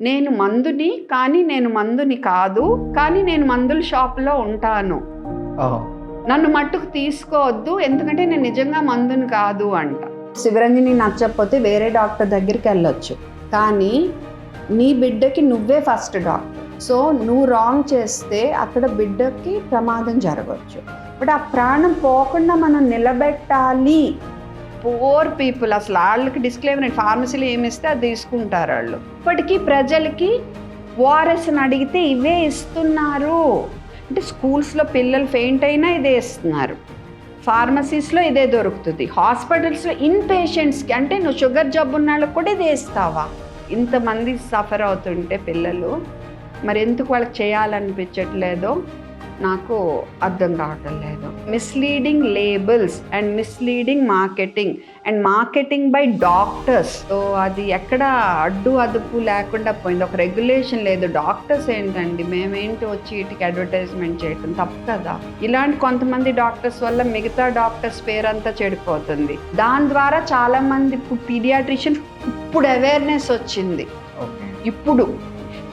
నేను మందుని, కానీ నేను మందుని కాదు, కానీ నేను మందుల షాప్లో ఉంటాను, నన్ను మట్టుకు తీసుకోవద్దు, ఎందుకంటే నేను నిజంగా మందుని కాదు అంట. శివరంజని నచ్చకపోతే వేరే డాక్టర్ దగ్గరికి వెళ్ళొచ్చు, కానీ నీ బిడ్డకి నువ్వే ఫస్ట్ డాక్టర్. సో నువ్వు రాంగ్ చేస్తే అక్కడ బిడ్డకి ప్రమాదం జరగవచ్చు. బట్ ఆ ప్రాణం పోకుండా మనం నిలబెట్టాలి. పూర్ పీపుల్ అసలు వాళ్ళకి డిస్క్లైమర్, ఫార్మసీలో ఏమి ఇస్తే అది తీసుకుంటారు వాళ్ళు. ఇప్పటికీ ప్రజలకి ఓఆర్ఎస్ని అడిగితే ఇవే ఇస్తున్నారు. అంటే స్కూల్స్లో పిల్లలు ఫెయింట్ అయినా ఇదే ఇస్తున్నారు, ఫార్మసీస్లో ఇదే దొరుకుతుంది, హాస్పిటల్స్లో ఇన్ పేషెంట్స్కి, అంటే నువ్వు షుగర్ జబ్బు ఉన్న వాళ్ళకి కూడా ఇదే ఇస్తావా? ఇంతమంది సఫర్ అవుతుంటే పిల్లలు, మరి ఎందుకు వాళ్ళకి చేయాలనిపించట్లేదో నాకు అర్థం కావటం లేదు. Misleading labels and misleading marketing and marketing by doctors. So అది ఎక్కడ అడ్డు అదుపు లేకుండా పోయింది. ఒక రెగ్యులేషన్ లేదు. డాక్టర్స్ ఏంటండి, మేమేంటి వచ్చి వీటికి అడ్వర్టైజ్మెంట్ చేయటం తప్పు కదా. ఇలాంటి కొంతమంది డాక్టర్స్ వల్ల మిగతా డాక్టర్స్ పేరంతా చెడిపోతుంది. దాని ద్వారా చాలామంది ఇప్పుడు పీడియాట్రిషియన్ ఇప్పుడు అవేర్నెస్ వచ్చింది. ఇప్పుడు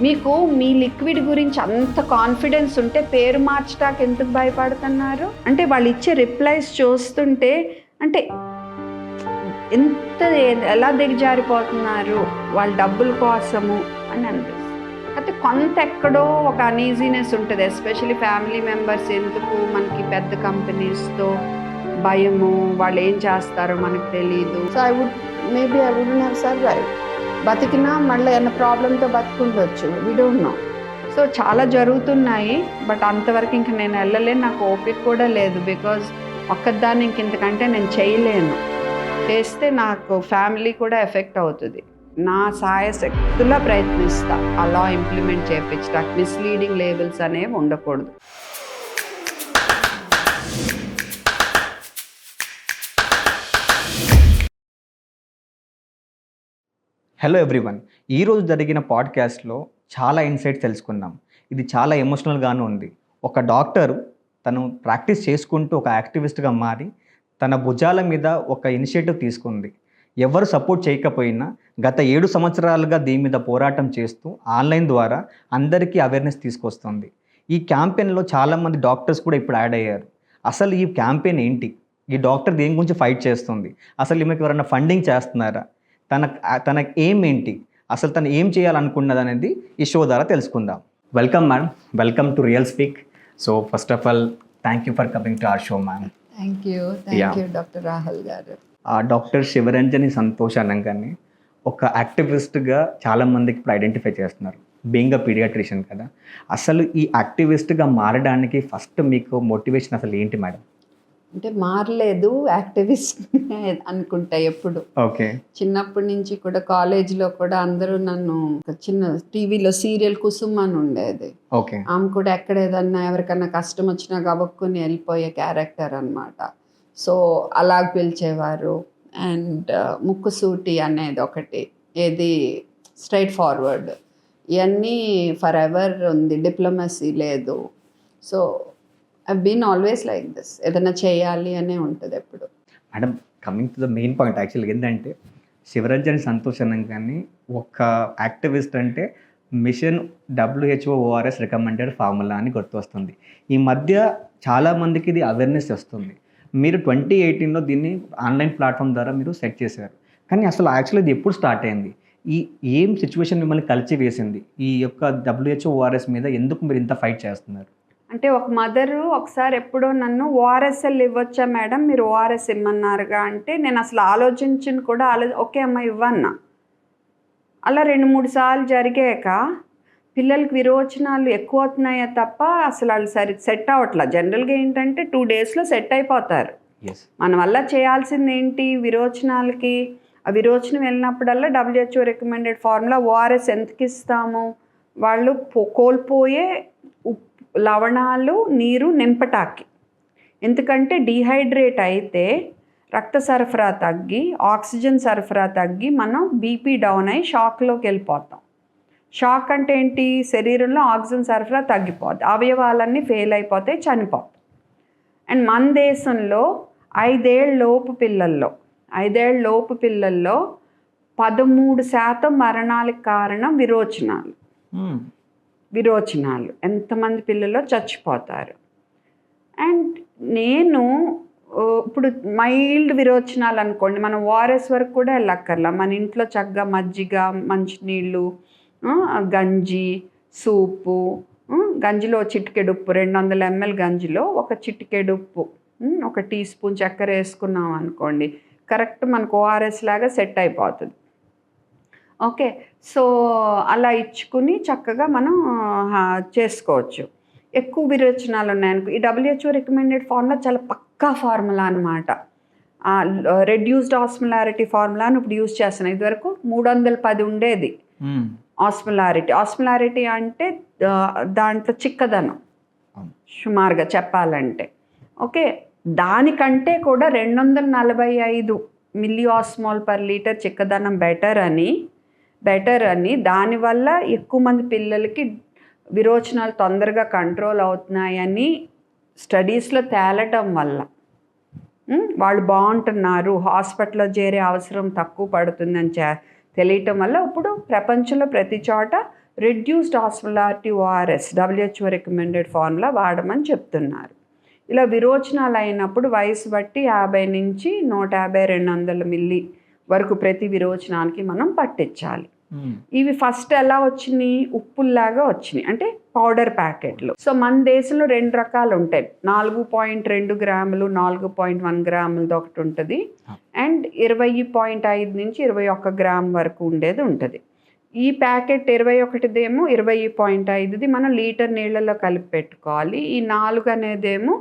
మీకు మీ లిక్విడ్ గురించి అంత కాన్ఫిడెన్స్ ఉంటే పేరు మార్చడానికి ఎందుకు భయపడుతున్నారు? అంటే వాళ్ళు ఇచ్చే రిప్లైస్ చూస్తుంటే అంటే ఎంత ఎలా దిగజారిపోతున్నారు వాళ్ళ డబ్బుల కోసము అని అనిపిస్తుంది. అయితే కొంత ఎక్కడో ఒక అనీజీనెస్ ఉంటుంది, ఎస్పెషల్లీ ఫ్యామిలీ మెంబర్స్. ఎందుకు మనకి పెద్ద కంపెనీస్తో భయము, వాళ్ళు ఏం చేస్తారో మనకు తెలియదు. So I wouldn't have survived. బతికినా మళ్ళీ ఏమైనా ప్రాబ్లంతో బతుకుండొచ్చు, వి డోంట్ నో. సో చాలా జరుగుతున్నాయి, బట్ అంతవరకు ఇంక నేను వెళ్ళలేను, నాకు ఓపిక కూడా లేదు. బికాజ్ ఒక్కదాన్ని ఇంతకంటే నేను చేయలేను. చేస్తే నాకు ఫ్యామిలీ కూడా ఎఫెక్ట్ అవుతుంది. నా సాయశక్తులా ప్రయత్నిస్తా ఆ లా ఇంప్లిమెంట్ చేయించడానికి. మిస్లీడింగ్ లేబుల్స్ అనేవి ఉండకూడదు. హలో ఎవ్రీవన్, ఈరోజు జరిగిన పాడ్కాస్ట్లో చాలా ఇన్సైట్స్ తెలుసుకుందాం. ఇది చాలా ఎమోషనల్గాను ఉంది. ఒక డాక్టరు తను ప్రాక్టీస్ చేసుకుంటూ ఒక యాక్టివిస్ట్గా మారి తన భుజాల మీద ఒక ఇనిషియేటివ్ తీసుకుంది. ఎవరు సపోర్ట్ చేయకపోయినా గత 7 సంవత్సరాలుగా దీని మీద పోరాటం చేస్తూ ఆన్లైన్ ద్వారా అందరికీ అవేర్నెస్ తీసుకొస్తుంది. ఈ క్యాంపెయిన్లో చాలామంది డాక్టర్స్ కూడా ఇప్పుడు యాడ్ అయ్యారు. అసలు ఈ క్యాంపెయిన్ ఏంటి? ఈ డాక్టర్ దేని గురించి ఫైట్ చేస్తుంది? అసలు ఈమెకు ఎవరైనా ఫండింగ్ చేస్తున్నారా? తన ఏం ఏంటి, అసలు తను ఏం చేయాలనుకున్నది అనేది ఈ షో ద్వారా తెలుసుకుందాం. Welcome ma'am, welcome to real speak. So first of all thank you for coming to our show ma'am. Thank you doctor Rahul గారు. డాక్టర్ శివరంజని సంతోష్ అనగానే ఒక యాక్టివిస్ట్గా చాలామందికి ఇప్పుడు ఐడెంటిఫై చేస్తున్నారు, బీయింగ్ అ పీడియాట్రిషియన్ కదా. అసలు ఈ యాక్టివిస్ట్గా మారడానికి ఫస్ట్ మీకు మోటివేషన్ అసలు ఏంటి మేడం? అంటే మారలేదు, యాక్టివిస్ట్ అనుకుంటా ఎప్పుడు. ఓకే. చిన్నప్పటి నుంచి కూడా కాలేజీలో కూడా అందరూ నన్ను చిన్న టీవీలో సీరియల్ కుసుమ్ అని ఉండేది. ఓకే. ఆమె కూడా ఎక్కడ ఏదన్నా ఎవరికన్నా కష్టం వచ్చినా గబక్కుని వెళ్ళిపోయే క్యారెక్టర్ అనమాట. సో అలా పిలిచేవారు. అండ్ ముక్కుసూటి అనేది ఒకటి, ఏది స్ట్రైట్ ఫార్వర్డ్, ఇవన్నీ ఫర్ ఎవర్ ఉంది, డిప్లొమసీ లేదు. So I've been always like this. ఏదైనా చేయాలి అనే ఉంటుంది ఎప్పుడు. Madam, coming to the main point, యాక్చువల్గా ఏంటంటే శివరంజని సంతోష్ అనగానే ఒక యాక్టివిస్ట్ అంటే mission WHO ORS recommended formula అని గుర్తొస్తుంది. ఈ మధ్య చాలామందికి ఇది అవేర్నెస్ వస్తుంది. మీరు 2018లో దీన్ని ఆన్లైన్ ప్లాట్ఫామ్ ద్వారా మీరు సెట్ చేశారు. కానీ అసలు యాక్చువల్లీ ఇది ఎప్పుడు స్టార్ట్ అయింది? ఏం సిచ్యువేషన్ మిమ్మల్ని కలిసి వేసింది? ఈ యొక్క WHO ORS మీద ఎందుకు మీరు ఇంత ఫైట్ చేస్తున్నారు? అంటే ఒక మదరు ఒకసారి ఎప్పుడో నన్ను ఓఆర్ఎస్ఎల్ ఇవ్వచ్చా మేడం, మీరు ఓఆర్ఎస్ ఇమ్మన్నారుగా అంటే నేను అసలు ఆలోచించిన కూడా ఓకే అమ్మ ఇవ్వన్నా. అలా 2-3 సార్లు జరిగాక పిల్లలకి విరోచనాలు ఎక్కువ అవుతున్నాయే తప్ప అసలు వాళ్ళు సెట్ అవ్వట్లా. జనరల్గా ఏంటంటే 2 డేస్లో సెట్ అయిపోతారు. మన వల్ల చేయాల్సింది ఏంటి? విరోచనాలకి ఆ విరోచనం వెళ్ళినప్పుడల్లా WHO రికమెండెడ్ ఫార్ములా ఓఆర్ఎస్ ఎందుకు ఇస్తాము? వాళ్ళు కోల్పోయే లవణాలు నీరు నింపటానికి. ఎందుకంటే డీహైడ్రేట్ అయితే రక్త సరఫరా తగ్గి ఆక్సిజన్ సరఫరా తగ్గి మనం బీపీ డౌన్ అయ్యి షాక్లోకి వెళ్ళిపోతాం. షాక్ అంటే ఏంటి? శరీరంలో ఆక్సిజన్ సరఫరా తగ్గిపోద్ది, అవయవాలన్నీ ఫెయిల్ అయిపోతాయి, చనిపోతాయి. అండ్ మన దేశంలో 5 ఏళ్ళ లోపు పిల్లల్లో 13% మరణాలకు కారణం విరోచనాలు. విరోచనాలు ఎంతమంది పిల్లలు చచ్చిపోతారు. అండ్ నేను ఇప్పుడు మైల్డ్ విరోచనాలు అనుకోండి, మనం ఓఆర్ఎస్ వరకు కూడా వెళ్ళక్కర్లా. మన ఇంట్లో చక్కగా మజ్జిగ, మంచినీళ్ళు, గంజి, సూపు, గంజిలో చిటికెడు ఉప్పు, 200 ml గంజిలో ఒక చిటికెడు ఉప్పు, ఒక టీ స్పూన్ చక్కెర వేసుకున్నాం అనుకోండి, కరెక్ట్ మనకు ఓఆర్ఎస్ లాగా సెట్ అయిపోతుంది. ఓకే, సో అలా ఇచ్చుకుని చక్కగా మనం చేసుకోవచ్చు. ఎక్కువ విరోచనాలు ఉన్నాయనుకో, ఈ WHO రికమెండెడ్ ఫార్ములా చాలా పక్కా ఫార్ములా అనమాట. రెడ్యూస్డ్ ఆస్మోలారిటీ ఫార్ములాను ఇప్పుడు యూజ్ చేస్తున్నాను. ఇదివరకు 310 ఉండేది ఆస్మోలారిటీ. ఆస్మోలారిటీ అంటే దాంట్లో చిక్కదనం సుమారుగా చెప్పాలంటే. ఓకే, దానికంటే కూడా 245 mAs/L చిక్కదనం బెటర్ అని దానివల్ల ఎక్కువ మంది పిల్లలకి విరోచనాలు తొందరగా కంట్రోల్ అవుతున్నాయని స్టడీస్లో తేలటం వల్ల వాళ్ళు బాగుంటున్నారు, హాస్పిటల్లో చేరే అవసరం తక్కువ పడుతుందని తెలియటం వల్ల ఇప్పుడు ప్రపంచంలో ప్రతి చోట reduced osmolarity ORS WHO recommended formula వాడమని చెప్తున్నారు. ఇలా విరోచనాలు అయినప్పుడు వయసు బట్టి 50 నుంచి 150-200 మిల్లీ వరకు ప్రతి విరోచనానికి మనం పట్టించాలి. ఇవి ఫస్ట్ ఎలా వచ్చినాయి? ఉప్పుల్లాగా వచ్చినాయి, అంటే పౌడర్ ప్యాకెట్లు. సో మన దేశంలో 2 రకాలు ఉంటాయి. 4.2 గ్రాములు, 4.1 గ్రాములది ఒకటి ఉంటుంది, అండ్ 20.5 నుంచి 21 గ్రామ్ వరకు ఉండేది ఉంటుంది. ఈ ప్యాకెట్ 21దేమో 20.5ది మనం లీటర్ నీళ్ళలో కలిపి పెట్టుకోవాలి. ఈ 4 అనేదేమో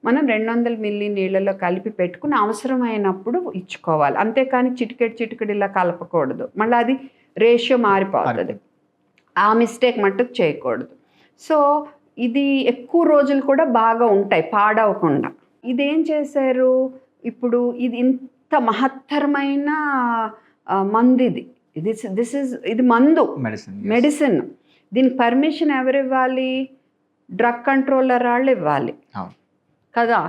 మనం 200 మిల్లీ నీళ్ళలో కలిపి పెట్టుకుని అవసరమైనప్పుడు ఇచ్చుకోవాలి. అంతేకాని చిటికెడు ఇలా కలపకూడదు, మళ్ళీ అది రేషియో మారిపోతుంది. ఆ మిస్టేక్ మట్టుకు చేయకూడదు. సో ఇది ఎక్కువ రోజులు కూడా బాగా ఉంటాయి పాడవకుండా. ఇదేం చేశారు ఇప్పుడు, ఇది ఇంత మహత్తరమైన మందు ఇది మందు, మెడిసిన్. దీనికి పర్మిషన్ ఎవరు ఇవ్వాలి? డ్రగ్ కంట్రోలర్ వాళ్ళు ఇవ్వాలి కదా.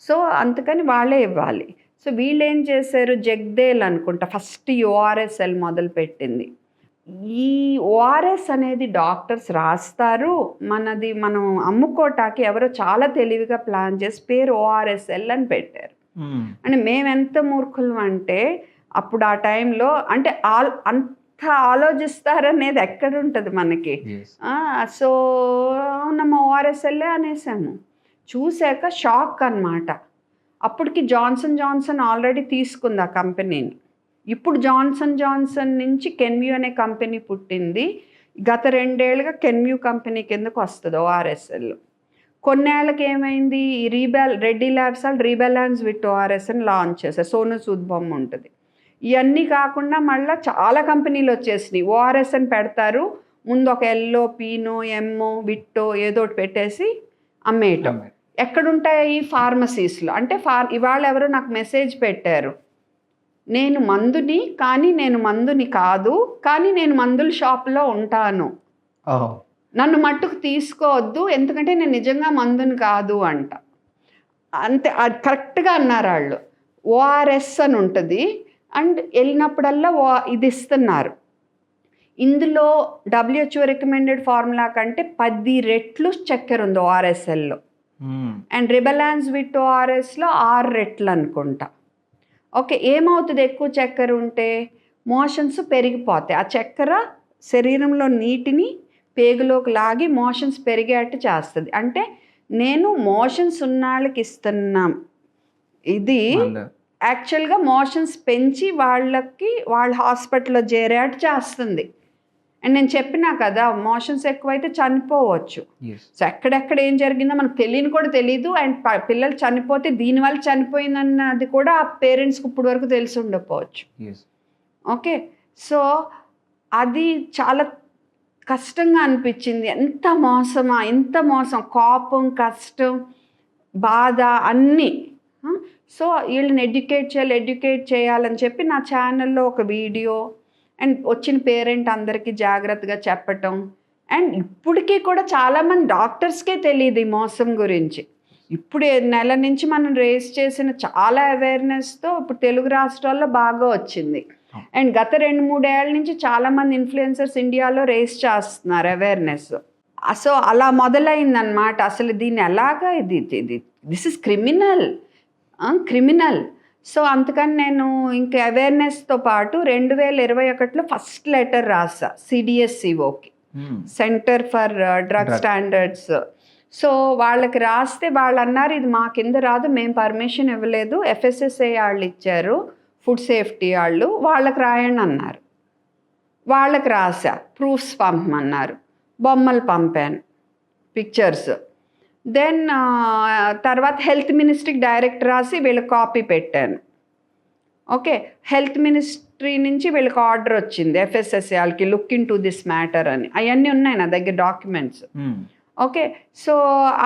సో అందుకని వాళ్ళే ఇవ్వాలి. సో వీళ్ళు ఏం చేశారు, జగ్దేల్ అనుకుంటా ఫస్ట్ ఓఆర్ఎస్ఎల్ మొదలుపెట్టింది. ఈ ఓఆర్ఎస్ అనేది డాక్టర్స్ రాస్తారు, మనం అమ్ముకోటానికి ఎవరో చాలా తెలివిగా ప్లాన్ చేసి పేరు ఓఆర్ఎస్ఎల్ అని పెట్టారు. అంటే మేము ఎంత మూర్ఖులం అంటే అప్పుడు ఆ టైంలో అంటే అంత ఆలోచిస్తారనేది ఎక్కడుంటుంది మనకి. సో అవునమ్మా ఓఆర్ఎస్ఎల్ఏ అనేసాము. చూశాక షాక్ అన్నమాట. అప్పటికి జాన్సన్ ఆల్రెడీ తీసుకుంది ఆ కంపెనీని. ఇప్పుడు జాన్సన్ నుంచి కెన్మ్యూ అనే కంపెనీ పుట్టింది. గత 2 ఏళ్ళుగా కెన్మ్యూ కంపెనీ కిందకు వస్తుంది ఓఆర్ఎస్ఎల్. కొన్నేళ్ళకి ఏమైంది, ఈ రెడ్డి ల్యాబ్స్ వాళ్ళు రీబ్యాలెన్స్ విత్ ఓఆర్ఎస్ అని లాంచ్ చేశారు. సోను సూద్ బొమ్మ ఉంటుంది. ఇవన్నీ కాకుండా మళ్ళీ చాలా కంపెనీలు వచ్చేసినాయి. ఓఆర్ఎస్ అని పెడతారు, ముందు ఒక ఎల్లో, పీనో, ఎమ్మో, విట్టో ఏదో ఒకటి పెట్టేసి అమ్మేయటం. ఎక్కడుంటాయి ఈ ఫార్మసీస్లో అంటే ఇవాళ ఎవరో నాకు మెసేజ్ పెట్టారు, నేను మందుని కాదు, కానీ నేను మందుల షాప్లో ఉంటాను, నన్ను మట్టుకు తీసుకోవద్దు ఎందుకంటే నేను నిజంగా మందుని కాదు అంట. అంతే, అది కరెక్ట్గా అన్నారు వాళ్ళు. ఓఆర్ఎస్ అని ఉంటుంది అండ్ వెళ్ళినప్పుడల్లా ఇది ఇస్తున్నారు. ఇందులో WHO రికమెండెడ్ ఫార్ములా కంటే 10 రెట్లు చక్కెర ఉంది ఓఆర్ఎస్ఎల్లో. అండ్ రిబెలాన్స్ విత్ ఓఆర్ఎస్లో 6 రెట్లు అనుకుంటా. ఓకే, ఏమవుతుంది ఎక్కువ చక్కెర ఉంటే? మోషన్స్ పెరిగిపోతాయి. ఆ చక్కెర శరీరంలో నీటిని పేగులోకి లాగి మోషన్స్ పెరిగేట్టు చేస్తుంది. అంటే నేను మోషన్స్ ఉన్నాళ్ళకి ఇస్తున్నాం, ఇది యాక్చువల్గా మోషన్స్ పెంచి వాళ్ళ హాస్పిటల్లో చేరేట్టు చేస్తుంది. అండ్ నేను చెప్పినా కదా, మోషన్స్ ఎక్కువైతే చనిపోవచ్చు. సో ఎక్కడెక్కడ ఏం జరిగిందో మనకు కూడా తెలియదు. అండ్ పిల్లలు చనిపోతే దీనివల్ల చనిపోయిందన్నది కూడా ఆ పేరెంట్స్కి ఇప్పుడు వరకు తెలిసి ఉండకపోవచ్చు. ఓకే, సో అది చాలా కష్టంగా అనిపించింది. ఎంత మోసం, కోపం, కష్టం, బాధ అన్నీ. సో వీళ్ళని ఎడ్యుకేట్ చేయాలని చెప్పి నా ఛానల్లో ఒక వీడియో అండ్ వచ్చిన పేరెంట్ అందరికీ జాగ్రత్తగా చెప్పటం. అండ్ ఇప్పటికీ కూడా చాలామంది డాక్టర్స్కే తెలియదు ఈ మోసం గురించి. ఇప్పుడు నెల నుంచి మనం రేస్ చేసిన చాలా అవేర్నెస్తో ఇప్పుడు తెలుగు రాష్ట్రాల్లో బాగా వచ్చింది. అండ్ గత 2-3 ఏళ్ళ నుంచి చాలామంది ఇన్ఫ్లుయెన్సర్స్ ఇండియాలో రేస్ చేస్తున్నారు అవేర్నెస్. సో అలా మొదలైందనమాట. అసలు దీన్ని ఎలాగా ఇది దిస్ ఇస్ క్రిమినల్. సో అందుకని నేను ఇంకా అవేర్నెస్తో పాటు 2021లో ఫస్ట్ లెటర్ రాసా CDSCOకి, centre for drug standards. So వాళ్ళకి రాస్తే వాళ్ళు అన్నారు ఇది మా కింద రాదు, మేము పర్మిషన్ ఇవ్వలేదు, FSSAI వాళ్ళు ఇచ్చారు, ఫుడ్ సేఫ్టీ వాళ్ళు, వాళ్ళకి రాయండి అన్నారు. వాళ్ళకి రాసా, ప్రూఫ్స్ పంపమన్నారు, బొమ్మలు పంపాను, పిక్చర్స్. దెన్ తర్వాత హెల్త్ మినిస్ట్రీకి డైరెక్ట్ రాసి వీళ్ళకి కాపీ పెట్టాను. ఓకే, హెల్త్ మినిస్ట్రీ నుంచి వీళ్ళకి ఆర్డర్ వచ్చింది FSSAI వాళ్ళకి, look in to this matter అని. అవన్నీ ఉన్నాయి నా దగ్గర డాక్యుమెంట్స్. ఓకే, సో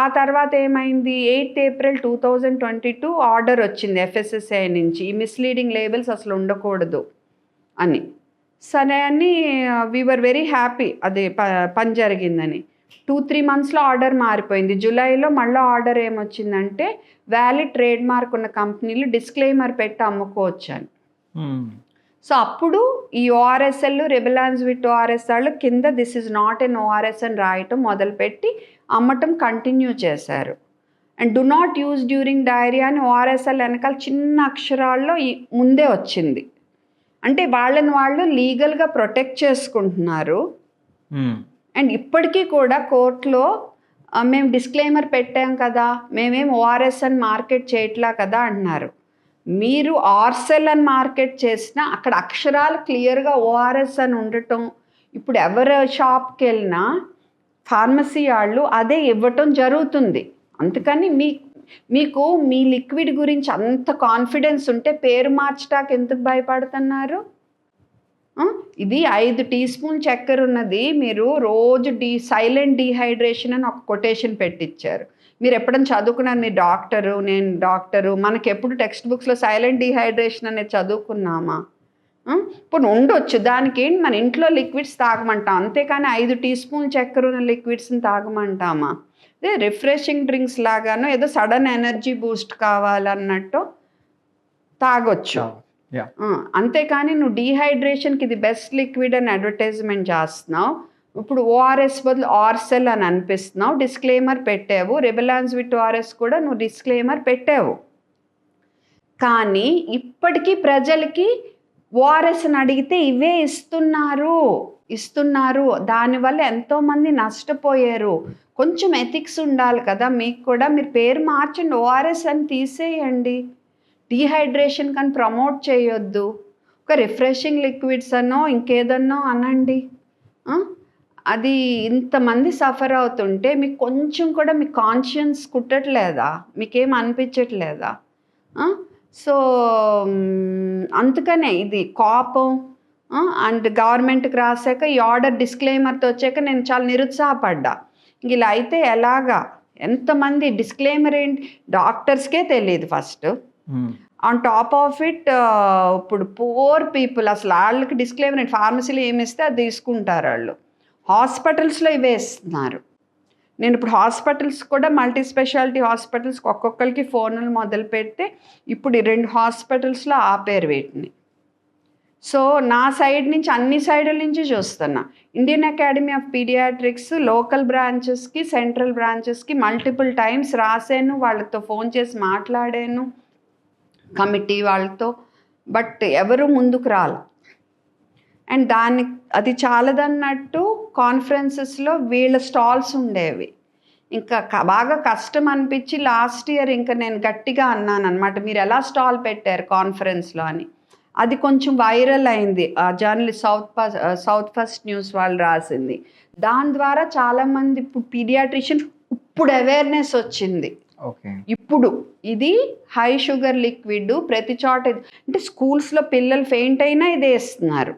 ఆ తర్వాత ఏమైంది, 8 ఏప్రిల్ 2022 ఆర్డర్ వచ్చింది FSSAI నుంచి, ఈ మిస్లీడింగ్ లేబుల్స్ అసలు ఉండకూడదు అని. సరే అని వీఆర్ వెరీ హ్యాపీ అది పని జరిగిందని. 2-3 మంత్స్లో ఆర్డర్ మారిపోయింది. జూలైలో మళ్ళీ ఆర్డర్ ఏమొచ్చిందంటే వ్యాలిడ్ ట్రేడ్ మార్క్ ఉన్న కంపెనీలు డిస్క్లైమర్ పెట్టి అమ్ముకోవచ్చు అని. సో అప్పుడు ఈ ORSL, రెబెలాన్స్ విత్ ORS వాళ్ళు కింద this is not an ORS అని రాయటం మొదలుపెట్టి అమ్మటం కంటిన్యూ చేశారు. And do not use during diarrhoea అని ORSL వెనకాల చిన్న అక్షరాల్లో ముందే వచ్చింది. అంటే వాళ్ళని వాళ్ళు లీగల్గా ప్రొటెక్ట్ చేసుకుంటున్నారు. అండ్ ఇప్పటికీ కూడా కోర్టులో మేము డిస్క్లైమర్ పెట్టాం కదా, మేమేం ORS అని మార్కెట్ చేయట్లా కదా అంటున్నారు. మీరు ఆర్సెల్ అని మార్కెట్ చేసినా అక్కడ అక్షరాలు క్లియర్గా ORS అని ఉండటం, ఇప్పుడు ఎవరు షాప్కి వెళ్ళినా ఫార్మసీ వాళ్ళు అదే ఇవ్వటం జరుగుతుంది. అందుకని మీకు మీ లిక్విడ్ గురించి అంత కాన్ఫిడెన్స్ ఉంటే పేరు మార్చడానికి ఎందుకు భయపడుతున్నారు? ఇది 5 టీ స్పూన్ చక్కెర ఉన్నది, మీరు రోజు సైలెంట్ డీహైడ్రేషన్ అని ఒక కొటేషన్ పెట్టించారు. మీరు ఎప్పుడైనా చదువుకున్నారు, మీరు డాక్టరు, నేను డాక్టరు, మనకి ఎప్పుడు టెక్స్ట్ బుక్స్లో సైలెంట్ డీహైడ్రేషన్ అనేది చదువుకున్నామా? ఇప్పుడు ఉండొచ్చు, దానికి ఏంటి మన ఇంట్లో లిక్విడ్స్ తాగమంటాం, అంతేకాని 5 టీ స్పూన్ చక్కెర ఉన్న లిక్విడ్స్ని తాగమంటామా? అదే రిఫ్రెషింగ్ డ్రింక్స్ లాగానో ఏదో సడన్ ఎనర్జీ బూస్ట్ కావాలన్నట్టు తాగొచ్చు. అంతేకాని నువ్వు డీహైడ్రేషన్కి ఇది బెస్ట్ లిక్విడ్ అని అడ్వర్టైజ్మెంట్ చేస్తున్నావు, ఇప్పుడు ORS బదులు ఆర్సెల్ అని అనిపిస్తున్నావు, డిస్క్లైమర్ పెట్టావు, రెబెలాన్స్ విత్ ORS కూడా నువ్వు డిస్క్లైమర్ పెట్టావు. కానీ ఇప్పటికీ ప్రజలకి ORS అని అడిగితే ఇవే ఇస్తున్నారు. దానివల్ల ఎంతోమంది నష్టపోయారు. కొంచెం ఎథిక్స్ ఉండాలి కదా మీకు కూడా. మీరు పేరు మార్చండి, ORS అని తీసేయండి, డీహైడ్రేషన్ కానీ ప్రమోట్ చేయొద్దు, ఒక రిఫ్రెషింగ్ లిక్విడ్స్ అనో ఇంకేదన్నో అనండి. అది ఇంతమంది సఫర్ అవుతుంటే మీకు కొంచెం కూడా మీ కాన్షియన్స్ కుట్టట్లేదా, మీకేం అనిపించట్లేదా? సో అందుకనే ఇది కోపం. అండ్ గవర్నమెంట్కి రాశాక ఈ ఆర్డర్ డిస్క్లైమర్తో వచ్చాక నేను చాలా నిరుత్సాహపడ్డా. ఇలా అయితే ఎలాగా, ఎంతమంది డిస్క్లైమర్ ఏంటి డాక్టర్స్కే తెలియదు first. On top of it ఇప్పుడు పూర్ పీపుల్ అసలు వాళ్ళకి డిస్క్లైమర్ ఏంటి, ఫార్మసీలో ఏమి ఇస్తే అది తీసుకుంటారు వాళ్ళు. హాస్పిటల్స్లో ఇవే ఇస్తున్నారు. నేను ఇప్పుడు హాస్పిటల్స్ కూడా మల్టీ స్పెషాలిటీ హాస్పిటల్స్కి ఒక్కొక్కరికి ఫోన్లు మొదలు పెడితే ఇప్పుడు 2 హాస్పిటల్స్లో ఆపేరు వీటిని. సో నా సైడ్ నుంచి అన్ని సైడుల నుంచి చూస్తున్నా. Indian academy of paediatrics local బ్రాంచెస్కి, సెంట్రల్ బ్రాంచెస్కి మల్టిపుల్ టైమ్స్ రాశాను, వాళ్ళతో ఫోన్ చేసి మాట్లాడాను, కమిటీ వాళ్ళతో, బట్ ఎవరు ముందుకు రాల. అండ్ అది చాలదన్నట్టు కాన్ఫరెన్సెస్లో వీళ్ళ స్టాల్స్ ఉండేవి. ఇంకా బాగా కష్టం అనిపించి లాస్ట్ ఇయర్ ఇంకా నేను గట్టిగా అన్నాను అనమాట, మీరు ఎలా స్టాల్ పెట్టారు కాన్ఫరెన్స్లో అని. అది కొంచెం వైరల్ అయింది, జర్నలిస్ట్ సౌత్ ఫస్ట్ న్యూస్ వాళ్ళు రాసింది. దాని ద్వారా చాలామంది ఇప్పుడు పీడియాట్రిషియన్ ఇప్పుడు అవేర్నెస్ వచ్చింది. ఇప్పుడు ఇది హై షుగర్ లిక్విడ్ ప్రతి చోట, అంటే స్కూల్స్లో పిల్లలు ఫెయింట్ అయినా ఇదే ఇస్తున్నారు,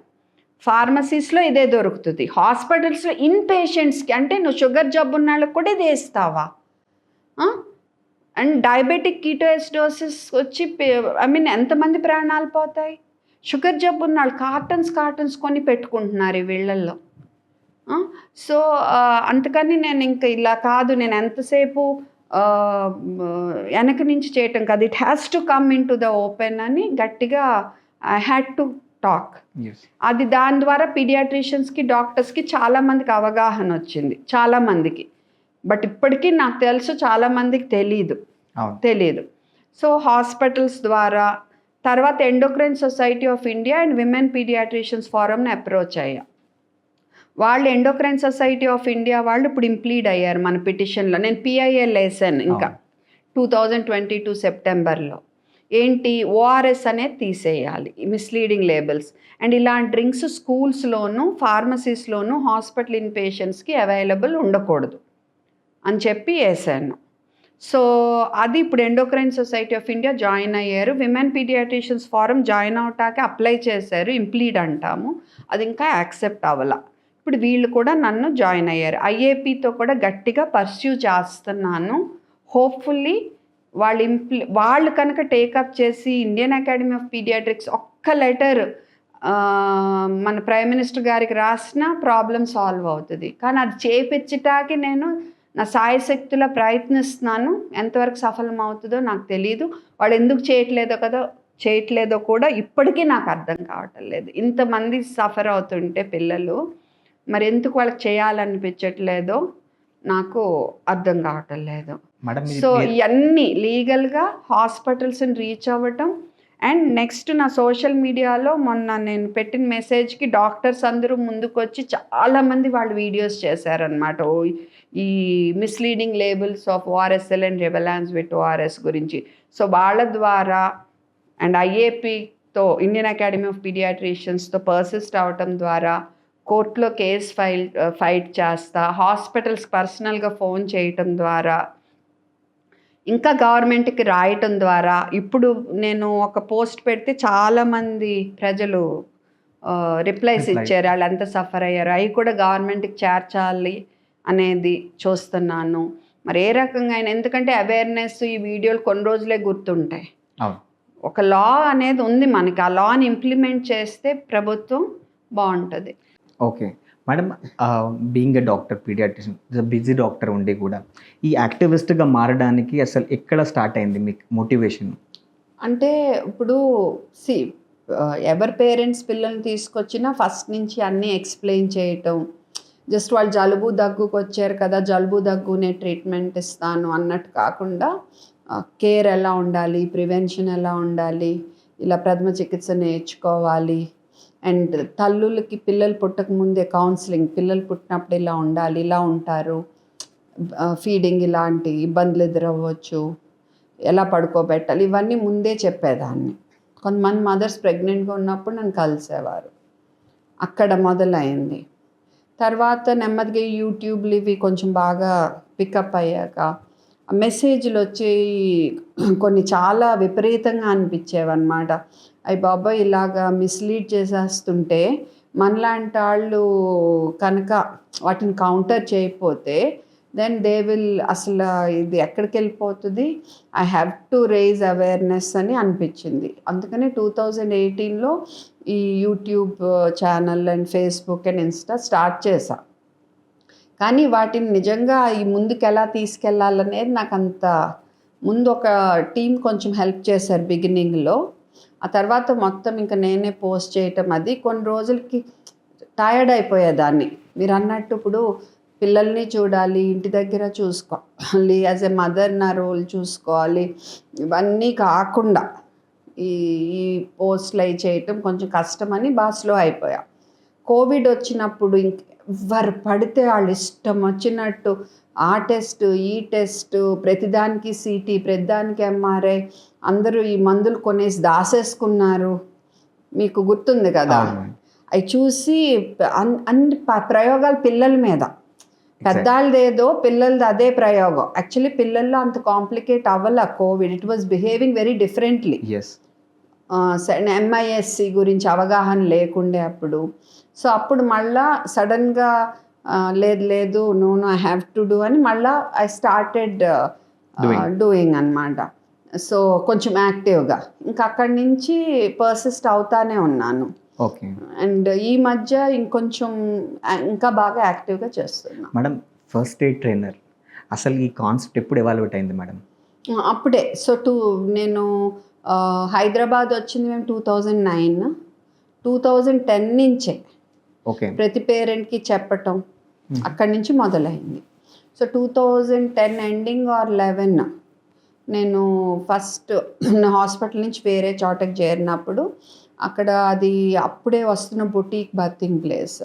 ఫార్మసీస్లో ఇదే దొరుకుతుంది, హాస్పిటల్స్లో ఇన్ పేషెంట్స్కి, అంటే నువ్వు షుగర్ జబ్బు ఉన్న వాళ్ళకి కూడా ఇదే ఇస్తావా? అండ్ డయాబెటిక్ కీటోఎసిడోసిస్ వచ్చి ఎంతమంది ప్రాణాలు పోతాయి? షుగర్ జబ్బు ఉన్న వాళ్ళు కార్టన్స్ కొని పెట్టుకుంటున్నారు ఈ వీళ్ళల్లో. సో అందుకని నేను ఇంకా ఇలా కాదు, నేను ఎంతసేపు వెనక నుంచి చేయటం కాదు, it has to come in to the open అని గట్టిగా ఐ హ్యాడ్ టు టాక్. అది దాని ద్వారా పీడియాట్రిషియన్స్కి డాక్టర్స్కి చాలామందికి అవగాహన వచ్చింది, చాలామందికి. బట్ ఇప్పటికీ నాకు తెలుసు చాలామందికి తెలీదు. సో హాస్పిటల్స్ ద్వారా, తర్వాత endocrine society of India and women paediatricians ఫోరంని అప్రోచ్ అయ్యా. వాళ్ళు ఎండోక్రైన్ సొసైటీ ఆఫ్ ఇండియా వాళ్ళు ఇప్పుడు ఇంప్లీడ్ అయ్యారు మన పిటిషన్లో. నేను పిఐఎల్ వేసాను ఇంకా 2022 సెప్టెంబర్లో. ఏంటి, ఓఆర్ఎస్ అనేది తీసేయాలి, మిస్లీడింగ్ లేబుల్స్, అండ్ ఇలాంటి డ్రింక్స్ స్కూల్స్లోను ఫార్మసీస్లోను హాస్పిటల్ ఇన్ పేషెంట్స్కి అవైలబుల్ ఉండకూడదు అని చెప్పి వేసాను. సో అది ఇప్పుడు endocrine society of India join అయ్యారు. విమెన్ పీడియాట్రిషియన్స్ ఫోరం జాయిన్ అవటానికి అప్లై చేశారు, ఇంప్లీడ్ అంటాము, అది ఇంకా యాక్సెప్ట్ అవ్వాల. ఇప్పుడు వీళ్ళు కూడా నన్ను జాయిన్ అయ్యారు. ఐఏపీతో కూడా గట్టిగా పర్స్యూ చేస్తున్నాను. హోప్ఫుల్లీ వాళ్ళు కనుక టేకప్ చేసి ఇండియన్ అకాడమీ ఆఫ్ పీడియాట్రిక్స్ ఒక్క లెటర్ మన ప్రైమ్ మినిస్టర్ గారికి రాసినా ప్రాబ్లం సాల్వ్ అవుతుంది. కానీ అది చేపించటానికి నేను నా సాయశక్తులా ప్రయత్నిస్తున్నాను. ఎంతవరకు సఫలం అవుతుందో నాకు తెలీదు. వాళ్ళు ఎందుకు చేయట్లేదో కూడా ఇప్పటికీ నాకు అర్థం కావటం లేదు. ఇంతమంది సఫర్ అవుతుంటే పిల్లలు, మరి ఎందుకు వాళ్ళకి చేయాలనిపించట్లేదో నాకు అర్థం కావటం లేదు. సో ఇవన్నీ లీగల్గా హాస్పిటల్స్ని రీచ్ అవ్వటం. అండ్ నెక్స్ట్ నా సోషల్ మీడియాలో మొన్న నేను పెట్టిన మెసేజ్కి డాక్టర్స్ అందరూ ముందుకొచ్చి చాలామంది వాళ్ళు వీడియోస్ చేశారనమాట. ఈ misleading labels of ORSL and Rebalanz with ORS గురించి. సో వాళ్ళ ద్వారా అండ్ ఐఏపీతో, ఇండియన్ అకాడమీ ఆఫ్ పీడియాట్రిషియన్స్తో పర్సిస్ట్ అవటం ద్వారా కోర్టులో కేసు ఫైట్ చేస్తా, హాస్పిటల్స్ పర్సనల్గా ఫోన్ చేయటం ద్వారా, ఇంకా గవర్నమెంట్కి రాయటం ద్వారా, ఇప్పుడు నేను ఒక పోస్ట్ పెడితే చాలామంది ప్రజలు రిప్లైస్ ఇచ్చారు, వాళ్ళు ఎంత సఫర్ అయ్యారు, అవి కూడా గవర్నమెంట్కి చేర్చాలి అనేది చూస్తున్నాను. మరి ఏ రకంగా అయినా, ఎందుకంటే అవేర్నెస్ ఈ వీడియోలు కొన్ని రోజులే గుర్తుంటాయి. ఒక లా అనేది ఉంది మనకి, ఆ లాని ఇంప్లిమెంట్ చేస్తే ప్రభుత్వం బాగుంటుంది. Okay madam, being a doctor, paediatrician, busy doctor ఉండి కూడా ఈ యాక్టివిస్ట్గా మారడానికి అసలు ఎక్కడ స్టార్ట్ అయింది మీకు మోటివేషన్? అంటే ఇప్పుడు ఎవరి పేరెంట్స్ పిల్లల్ని తీసుకొచ్చినా ఫస్ట్ నుంచి అన్నీ ఎక్స్ప్లెయిన్ చేయటం, జస్ట్ వాళ్ళు జలుబు దగ్గుకు వచ్చారు కదా, జలుబు దగ్గునే ట్రీట్మెంట్ ఇస్తాను అన్నట్టు కాకుండా కేర్ ఎలా ఉండాలి, ప్రివెన్షన్ ఎలా ఉండాలి, ఇలా ప్రథమ చికిత్స నేర్చుకోవాలి, అండ్ తల్లులకి పిల్లలు పుట్టక ముందే కౌన్సిలింగ్, పిల్లలు పుట్టినప్పుడు ఇలా ఉండాలి, ఇలా ఉంటారు, ఫీడింగ్ ఇలాంటి ఇబ్బందులు ఎదురవ్వచ్చు, ఎలా పడుకోబెట్టాలి, ఇవన్నీ ముందే చెప్పేదాన్ని. కొంతమంది మదర్స్ ప్రెగ్నెంట్గా ఉన్నప్పుడు నన్ను కలిసేవారు, అక్కడ మొదలైంది. తర్వాత నెమ్మదిగా యూట్యూబ్లు ఇవి కొంచెం బాగా పికప్ అయ్యాక మెసేజ్లు వచ్చి కొన్ని చాలా విపరీతంగా అనిపించేవన్నమాట. అయ్యి బాబాయ్ ఇలాగా మిస్లీడ్ చేసేస్తుంటే మనలాంటి వాళ్ళు కనుక వాటిని కౌంటర్ చేయకపోతే దెన్ దే విల్, అసలు ఇది ఎక్కడికి వెళ్ళిపోతుంది, I have to raise awareness అని అనిపించింది. అందుకని 2018లో ఈ YouTube channel and Facebook and Insta start చేశా. కానీ వాటిని నిజంగా ఈ ముందుకు ఎలా తీసుకెళ్ళాలనేది నాకు అంత ముందు ఒక టీం కొంచెం హెల్ప్ చేశారు బిగినింగ్లో. ఆ తర్వాత మొత్తం ఇంకా నేనే పోస్ట్ చేయటం, అది కొన్ని రోజులకి టయర్డ్ అయిపోయేదాన్ని. మీరు అన్నట్టు ఇప్పుడు పిల్లల్ని చూడాలి, ఇంటి దగ్గర చూసుకోవాలి, యాజ్ ఎ మదర్ నా రోల్ చూసుకోవాలి, ఇవన్నీ కాకుండా ఈ పోస్ట్లు అవి చేయటం కొంచెం కష్టమని బాగా స్లో అయిపోయా. కోవిడ్ వచ్చినప్పుడు ఎవరు పడితే వాళ్ళు ఇష్టం వచ్చినట్టు ఆ టెస్ట్ ఈ టెస్ట్, ప్రతిదానికి సిటీ, ప్రతిదానికి ఎంఆర్ఐ, అందరూ ఈ మందులు కొనేసి దాసేసుకున్నారు. మీకు గుర్తుంది కదా, అవి చూసి అన్ని ప్రయోగాలు పిల్లల మీద, పెద్దాళ్ళదేదో పిల్లలది అదే ప్రయోగం. యాక్చువల్లీ పిల్లల్లో అంత కాంప్లికేట్ అవ్వాల Covid, it was behaving very differently. MISC గురించి అవగాహన లేకుండే అప్పుడు. సో అప్పుడు మళ్ళా సడన్గా లేదు no I have to do అని మళ్ళా ఐ స్టార్టెడ్ డూయింగ్ అనమాట. సో కొంచెం యాక్టివ్గా ఇంకా అక్కడి నుంచి పర్సిస్ట్ అవుతానే ఉన్నాను. అండ్ ఈ మధ్య ఇంకొంచెం ఇంకా బాగా యాక్టివ్గా చేస్తున్నాను. మేడం, ఫస్ట్ ఎయిడ్ ట్రైనర్, అసలు ఈ కాన్సెప్ట్ ఎప్పుడు ఎవాల్యుయేట్ అయింది మేడం? అప్పుడే. సో నేను హైదరాబాద్ వచ్చింది మేము 2009, 2010 నుంచే ఓకే. ప్రతి పేరెంట్కి చెప్పటం అక్కడి నుంచి మొదలైంది. సో 2010 ఎండింగ్ ఆర్ 11 నేను ఫస్ట్ హాస్పిటల్ నుంచి వేరే చోటకి చేరినప్పుడు అక్కడ అది అప్పుడే వస్తున్న boutique berthing place.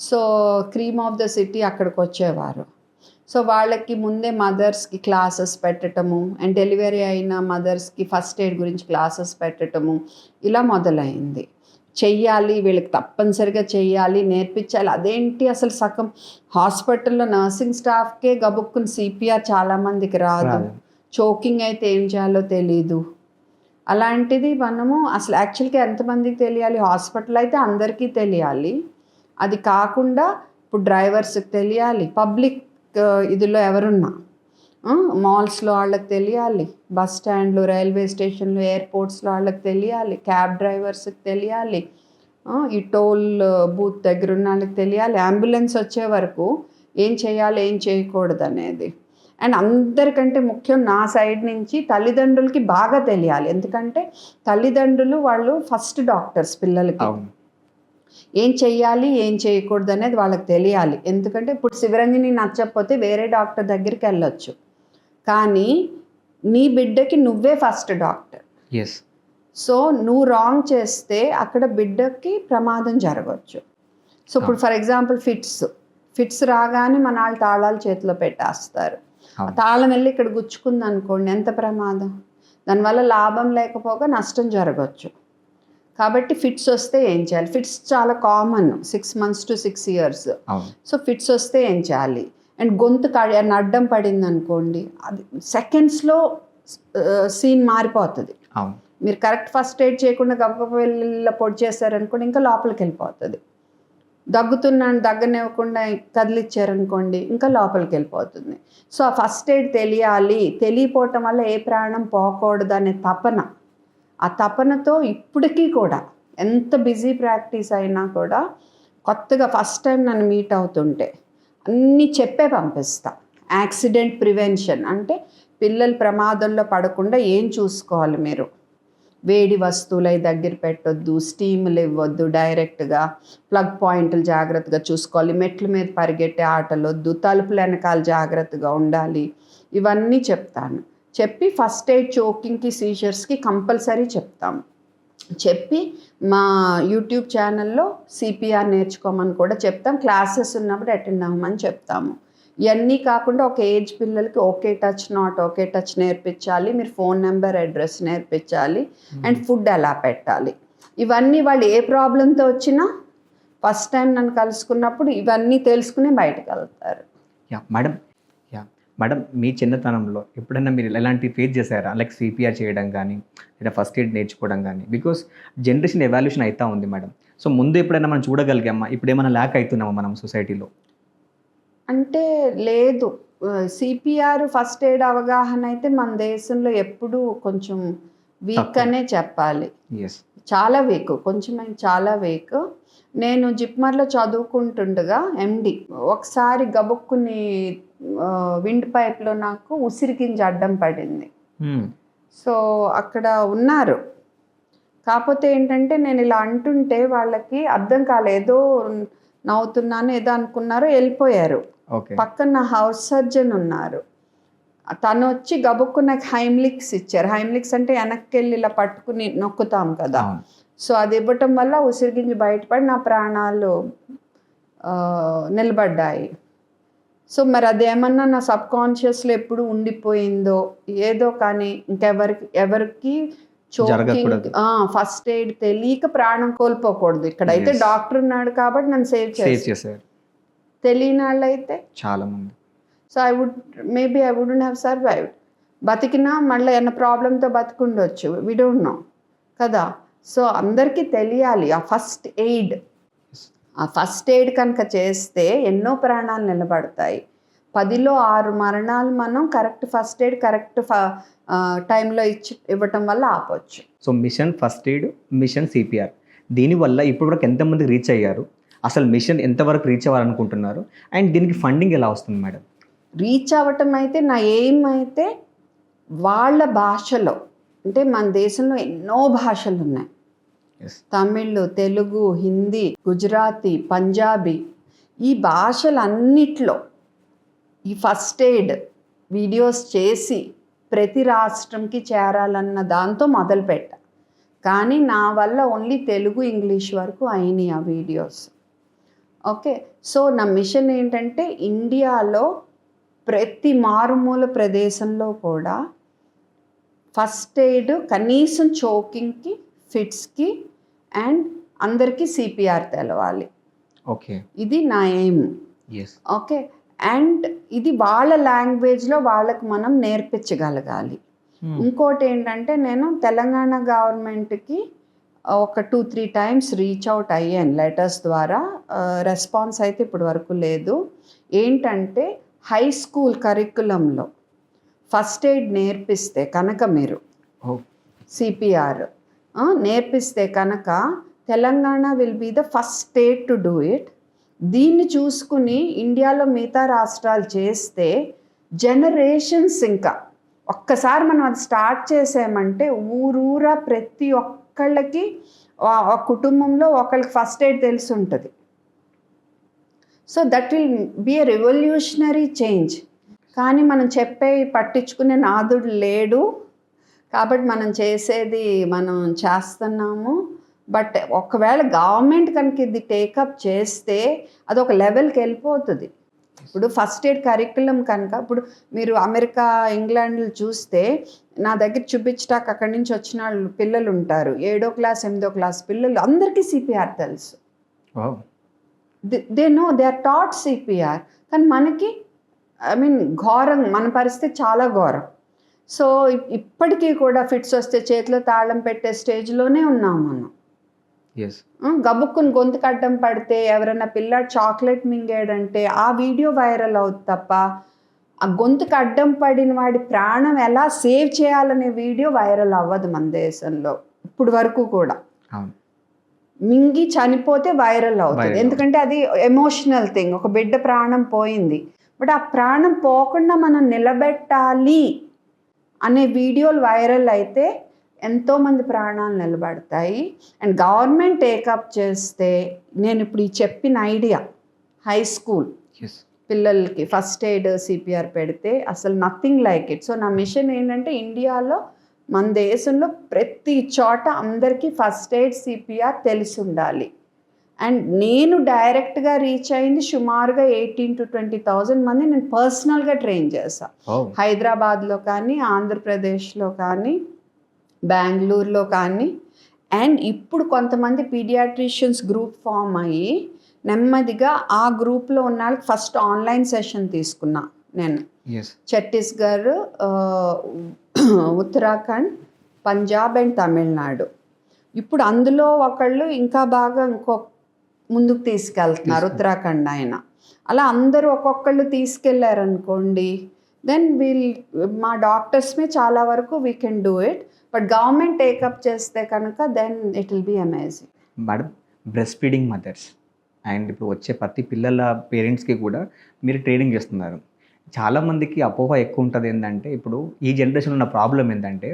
So cream of the city అక్కడికి వచ్చేవారు. సో వాళ్ళకి ముందే మదర్స్కి క్లాసెస్ పెట్టడము అండ్ డెలివరీ అయిన మదర్స్కి ఫస్ట్ ఎయిడ్ గురించి క్లాసెస్ పెట్టడము ఇలా మొదలైంది. చెయ్యాలి, వీళ్ళకి తప్పనిసరిగా చెయ్యాలి, నేర్పించాలి. అదేంటి అసలు సగం హాస్పిటల్లో నర్సింగ్ స్టాఫ్కే గబుక్కుని సిపిఆర్ చాలామందికి రాదు, చోకింగ్ అయితే ఏం చేయాలో తెలీదు. అలాంటిది మనము అసలు యాక్చువల్గా ఎంతమందికి తెలియాలి? హాస్పిటల్ అయితే అందరికీ తెలియాలి. అది కాకుండా ఇప్పుడు డ్రైవర్స్కి తెలియాలి, పబ్లిక్ ఇదిలో ఎవరున్నా మాల్స్లో వాళ్ళకి తెలియాలి, బస్ స్టాండ్లు, రైల్వే స్టేషన్లు, ఎయిర్పోర్ట్స్లో వాళ్ళకి తెలియాలి, క్యాబ్ డ్రైవర్స్కి తెలియాలి, ఈ టోల్ బూత్ దగ్గర ఉన్న వాళ్ళకి తెలియాలి, అంబులెన్స్ వచ్చే వరకు ఏం చేయాలి ఏం చేయకూడదు అనేది. అండ్ అందరికంటే ముఖ్యం నా సైడ్ నుంచి తల్లిదండ్రులకి బాగా తెలియాలి. ఎందుకంటే తల్లిదండ్రులు వాళ్ళు ఫస్ట్ డాక్టర్స్ పిల్లలకి. ఏం చెయ్యాలి ఏం చేయకూడదు అనేది వాళ్ళకి తెలియాలి. ఎందుకంటే ఇప్పుడు శివరంజని నచ్చకపోతే వేరే డాక్టర్ దగ్గరికి వెళ్ళొచ్చు, కానీ నీ బిడ్డకి నువ్వే ఫస్ట్ డాక్టర్. సో నువ్వు రాంగ్ చేస్తే అక్కడ బిడ్డకి ప్రమాదం జరగవచ్చు. సో ఇప్పుడు ఫర్ ఎగ్జాంపుల్ ఫిట్స్ రాగానే మన వాళ్ళు తాళాలు చేతిలో పెట్టేస్తారు. తాళం వెళ్ళి ఇక్కడ గుచ్చుకుంది అనుకోండి, ఎంత ప్రమాదం. దానివల్ల లాభం లేకపోగా నష్టం జరగవచ్చు. కాబట్టి ఫిట్స్ వస్తే ఏం చేయాలి? ఫిట్స్ చాలా common, 6 months to 6 years. So fits వస్తే ఏం చేయాలి? అండ్ గొంతు అడ్డం పడింది అనుకోండి, అది సెకండ్స్లో సీన్ మారిపోతుంది. మీరు కరెక్ట్ ఫస్ట్ ఎయిడ్ చేయకుండా గబగబ వెళ్ళి పొడి చేశారనుకోండి, ఇంకా లోపలికి వెళ్ళిపోతుంది. దగ్గనివ్వకుండా కదిలిచ్చారనుకోండి, ఇంకా లోపలికి వెళ్ళిపోతుంది. సో ఆ ఫస్ట్ ఎయిడ్ తెలియాలి. తెలియపోవటం వల్ల ఏ ప్రాణం పోకూడదు అనే తపన, ఆ తపనతో ఇప్పటికీ కూడా ఎంత బిజీ ప్రాక్టీస్ అయినా కూడా కొత్తగా ఫస్ట్ టైం నన్ను మీట్ అవుతుంటే అన్నీ చెప్పే పంపిస్తా. యాక్సిడెంట్ ప్రివెన్షన్ అంటే పిల్లలు ప్రమాదంలో పడకుండా ఏం చూసుకోవాలి మీరు? వేడి వస్తువులు అవి దగ్గర పెట్టొద్దు, స్టీములు ఇవ్వద్దు డైరెక్ట్గా, ప్లగ్ పాయింట్లు జాగ్రత్తగా చూసుకోవాలి, మెట్ల మీద పరిగెట్టే ఆటలు వద్దు, తలుపుల వెనకాల జాగ్రత్తగా ఉండాలి. ఇవన్నీ చెప్తాను. చెప్పి ఫస్ట్ ఎయిడ్ చోకింగ్కి, సీజర్స్కి కంపల్సరీ చెప్తాము. చెప్పి మా యూట్యూబ్ ఛానల్లో సిపిఆర్ నేర్చుకోమని కూడా చెప్తాం. క్లాసెస్ ఉన్నప్పుడు అటెండ్ అవ్వమని చెప్తాము. ఇవన్నీ కాకుండా ఒక ఏజ్ పిల్లలకి okay touch, not okay touch నేర్పించాలి. మీరు ఫోన్ నెంబర్, అడ్రస్ నేర్పించాలి. అండ్ ఫుడ్ ఎలా పెట్టాలి. ఇవన్నీ వాళ్ళు ఏ ప్రాబ్లంతో వచ్చినా ఫస్ట్ టైం నన్ను కలుసుకున్నప్పుడు ఇవన్నీ తెలుసుకుని బయటకు వెళ్తారు. మేడం మీ చిన్నతనంలో ఎప్పుడైనా మీరు ఎలాంటి ఫేస్ చేశారా? లైక్ సిపిఆర్ చేయడం కానీ, లేదా ఫస్ట్ ఎయిడ్ నేర్చుకోవడం కానీ? బికాస్ జనరేషన్ ఎవాల్యూషన్ అవుతూ ఉంది మేడం. సో ముందు ఎప్పుడైనా మనం చూడగలిగామా? ఇప్పుడు ఏమైనా ల్యాక్ అవుతున్నామా మనం సొసైటీలో? అంటే లేదు. సిపిఆర్ ఫస్ట్ ఎయిడ్ అవగాహన అయితే మన దేశంలో ఎప్పుడూ కొంచెం వీక్ అనే చెప్పాలి. చాలా వీక్, కొంచెం చాలా వీక్. నేను జిప్మర్లో చదువుకుంటుండగా ఎండి ఒకసారి గబుక్కుని విండ్ పైప్లో నాకు ఉసిరికింజ అడ్డం పడింది. సో అక్కడ ఉన్నారు. కాకపోతే ఏంటంటే నేను ఇలా అంటుంటే వాళ్ళకి అర్థం కాలేదో, నవ్వుతున్నాను ఏదో అనుకున్నారు, వెళ్ళిపోయారు. పక్కన హౌస్ సర్జన్ ఉన్నారు, తను వచ్చి గబుక్కు నాకు హైమ్లిక్స్ ఇచ్చారు. హైమ్లిక్స్ అంటే వెనక్కి వెళ్ళి ఇలా పట్టుకుని నొక్కుతాం కదా. సో అది ఇవ్వటం వల్ల ఉసిరిగింజ బయటపడి నా ప్రాణాలు నిలబడ్డాయి. సో మరి అదేమన్నా నా సబ్కాన్షియస్లో ఎప్పుడు ఉండిపోయిందో ఏదో, కానీ ఎవరికి చోకింగ్, ఫస్ట్ ఎయిడ్ తెలియక ప్రాణం కోల్పోకూడదు. ఇక్కడైతే డాక్టర్ ఉన్నాడు కాబట్టి నన్ను సేవ్ చేశారు. తెలియని వాళ్ళు అయితే చాలా మంది. So I wouldn't have survived. బతికినా మళ్ళీ ఏమైనా ప్రాబ్లంతో బతికుండొచ్చు, వి డోంట్ నో కదా. సో అందరికీ తెలియాలి ఆ ఫస్ట్ ఎయిడ్. ఆ ఫస్ట్ ఎయిడ్ కనుక చేస్తే ఎన్నో ప్రాణాలు నిలబడతాయి. 10లో 6 మరణాలు మనం కరెక్ట్ ఫస్ట్ ఎయిడ్ కరెక్ట్ టైంలో ఇవ్వటం వల్ల ఆపొచ్చు. So mission first aid, mission CPR, దీనివల్ల ఇప్పటివరకు ఎంతమంది రీచ్ అయ్యారు? అసలు మిషన్ ఎంతవరకు రీచ్ అవ్వాలనుకుంటున్నారు? అండ్ దీనికి ఫండింగ్ ఎలా వస్తుంది మేడం? రీచ్ అవ్వటం అయితే నా ఎయిమ్ అయితే వాళ్ళ భాషలో, అంటే మన దేశంలో ఎన్నో భాషలు ఉన్నాయి. తమిళ్, తెలుగు, హిందీ, గుజరాతీ, పంజాబీ, ఈ భాషలన్నిట్లో ఈ ఫస్ట్ ఎయిడ్ వీడియోస్ చేసి ప్రతి రాష్ట్రంకి చేరాలన్న దాంతో మొదలుపెట్టా. కానీ నా వల్ల ఓన్లీ తెలుగు, ఇంగ్లీష్ వరకు అయినాయి ఆ వీడియోస్. ఓకే, సో నా మిషన్ ఏంటంటే ఇండియాలో ప్రతి మారుమూల ప్రదేశంలో కూడా ఫస్ట్ ఎయిడ్ కనీసం చోకింగ్కి, ఫిట్స్కి అండ్ అందరికీ సిపిఆర్ తెలవాలి. ఓకే, ఇది నా ఎయిమ్. ఓకే, అండ్ ఇది వాళ్ళ లాంగ్వేజ్లో వాళ్ళకి మనం నేర్పించగలగాలి. ఇంకోటి ఏంటంటే నేను తెలంగాణ గవర్నమెంట్కి ఒక 2-3 టైమ్స్ రీచ్ అవుట్ అయ్యాను లెటర్స్ ద్వారా. రెస్పాన్స్ అయితే ఇప్పటి వరకు లేదు. ఏంటంటే హై స్కూల్ కరికులంలో ఫస్ట్ ఎయిడ్ నేర్పిస్తే కనుక మీరు సిపిఆర్ నేర్పిస్తే కనుక Telangana will be the first state to do it. దీన్ని చూసుకుని ఇండియాలో మిగతా రాష్ట్రాలు చేస్తే జనరేషన్స్ ఇంకా ఒక్కసారి మనం అది స్టార్ట్ చేసామంటే ఊరూరా ప్రతి ఒక్కళ్ళకి ఆ కుటుంబంలో ఒకళ్ళకి ఫస్ట్ ఎయిడ్ తెలిసి ఉంటుంది. So that will be a revolutionary change. కానీ మనం పట్టించుకునే నాదుడు లేడు కాబట్టి మనం చేసేది మనం చేస్తున్నాము. బట్ ఒకవేళ గవర్నమెంట్ కనుక ఇది టేకప్ చేస్తే అది ఒక లెవెల్కి వెళ్ళిపోతుంది. ఇప్పుడు ఫస్ట్ ఎయిడ్ కరికులం కనుక ఇప్పుడు మీరు అమెరికా, ఇంగ్లాండ్లు చూస్తే నా దగ్గర చూపించటానికి అక్కడి నుంచి వచ్చిన వాళ్ళు పిల్లలు ఉంటారు, 7వ క్లాస్ 8వ క్లాస్ పిల్లలు, అందరికీ సిపిఆర్ తెలుసు. They know, they are taught CPR. కానీ మనకి ఘోరం, మన పరిస్థితి చాలా ఘోరం. సో ఇప్పటికీ కూడా ఫిట్స్ వస్తే చేతిలో తాళం పెట్టే స్టేజ్లోనే ఉన్నాం మనం. గబుక్కుని గొంతుకు అడ్డం పడితే ఎవరైనా పిల్లాడు చాక్లెట్ మింగాడంటే ఆ వీడియో వైరల్ అవుతుంది తప్ప ఆ గొంతుకు అడ్డం పడిన వాడి ప్రాణం ఎలా సేవ్ చేయాలనే వీడియో వైరల్ అవ్వదు మన దేశంలో ఇప్పుడు వరకు కూడా. మింగి చనిపోతే వైరల్ అవుతుంది, ఎందుకంటే అది ఎమోషనల్ థింగ్. ఒక బిడ్డ ప్రాణం పోయింది, బట్ ఆ ప్రాణం పోకుండా మనం నిలబెట్టాలి అనే వీడియోలు వైరల్ అయితే ఎంతోమంది ప్రాణాలు నిలబడతాయి. అండ్ గవర్నమెంట్ టేకప్ చేస్తే నేను ఇప్పుడు ఈ చెప్పిన ఐడియా హై స్కూల్ పిల్లలకి ఫస్ట్ ఎయిడ్ సిపిఆర్ పెడితే అసలు నథింగ్ లైక్ ఇట్. సో నా మిషన్ ఏంటంటే ఇండియాలో మన దేశంలో ప్రతి చోట అందరికీ ఫస్ట్ ఎయిడ్ సిపిఆర్ తెలిసి ఉండాలి. అండ్ నేను డైరెక్ట్గా రీచ్ అయింది సుమారుగా 18,000 to 20,000 మంది నేను పర్సనల్గా ట్రైన్ చేశాను. హైదరాబాద్లో కానీ, ఆంధ్రప్రదేశ్లో కానీ, బెంగళూరులో కానీ. అండ్ ఇప్పుడు కొంతమంది పీడియాట్రిషియన్స్ గ్రూప్ ఫామ్ అయ్యి నెమ్మదిగా ఆ గ్రూప్లో ఉన్న వాళ్ళకి ఫస్ట్ ఆన్లైన్ సెషన్ తీసుకున్నా నేను. ఛత్తీస్గఢ్, ఉత్తరాఖండ్, పంజాబ్ అండ్ తమిళనాడు. ఇప్పుడు అందులో ఒకళ్ళు ఇంకా బాగా ముందుకు తీసుకెళ్తున్నారు, ఉత్తరాఖండ్ ఆయన. అలా అందరూ ఒక్కొక్కళ్ళు తీసుకెళ్లారనుకోండి, దెన్ మా డాక్టర్స్మే చాలా వరకు we can do it. But government take up చేస్తే కనుక then it will be amazing. Madam, breastfeeding mothers and ఇప్పుడు వచ్చే ప్రతి పిల్లల పేరెంట్స్కి కూడా మీరు ట్రైనింగ్ చేస్తున్నారు. చాలామందికి అపోహ ఎక్కువ ఉంటుంది ఏంటంటే, ఇప్పుడు ఈ జనరేషన్లో ఉన్న ప్రాబ్లం ఏంటంటే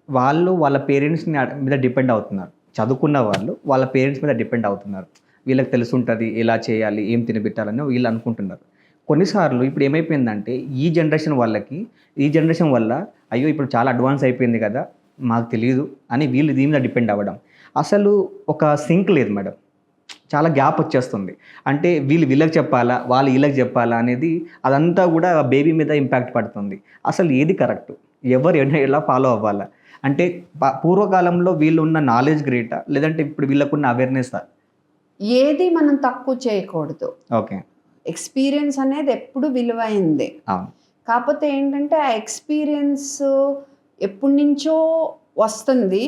వాళ్ళు వాళ్ళ పేరెంట్స్ని మీద డిపెండ్ అవుతున్నారు. చదువుకున్న వాళ్ళు వాళ్ళ పేరెంట్స్ మీద డిపెండ్ అవుతున్నారు. వీళ్ళకి తెలుసుంటుంది ఎలా చేయాలి, ఏం తినబెట్టాలని వీళ్ళు అనుకుంటున్నారు. కొన్నిసార్లు ఇప్పుడు ఏమైపోయిందంటే ఈ జనరేషన్ వల్ల అయ్యో ఇప్పుడు చాలా అడ్వాన్స్ అయిపోయింది కదా, మాకు తెలియదు అని వీళ్ళు దీని మీద డిపెండ్ అవ్వడం. అసలు ఒక సింక్ లేదు మేడం, చాలా గ్యాప్ వచ్చేస్తుంది. అంటే వీళ్ళకి చెప్పాలా, వాళ్ళు వీళ్ళకి చెప్పాలా అనేది అదంతా కూడా బేబీ మీద ఇంపాక్ట్ పడుతుంది. అసలు ఏది కరెక్ట్, ఎవరు ఎలా ఫాలో అవ్వాలా? అంటే పూర్వకాలంలో వీళ్ళు ఉన్న నాలెడ్జ్ గ్రేటా, లేదంటే ఇప్పుడు వీళ్ళకున్న అవేర్నెస్? ఏది మనం తక్కువ చేయకూడదు. ఓకే, ఎక్స్పీరియన్స్ అనేది ఎప్పుడు విలువైంది. కాకపోతే ఏంటంటే ఆ ఎక్స్పీరియన్స్ ఎప్పటి నుంచో వస్తుంది.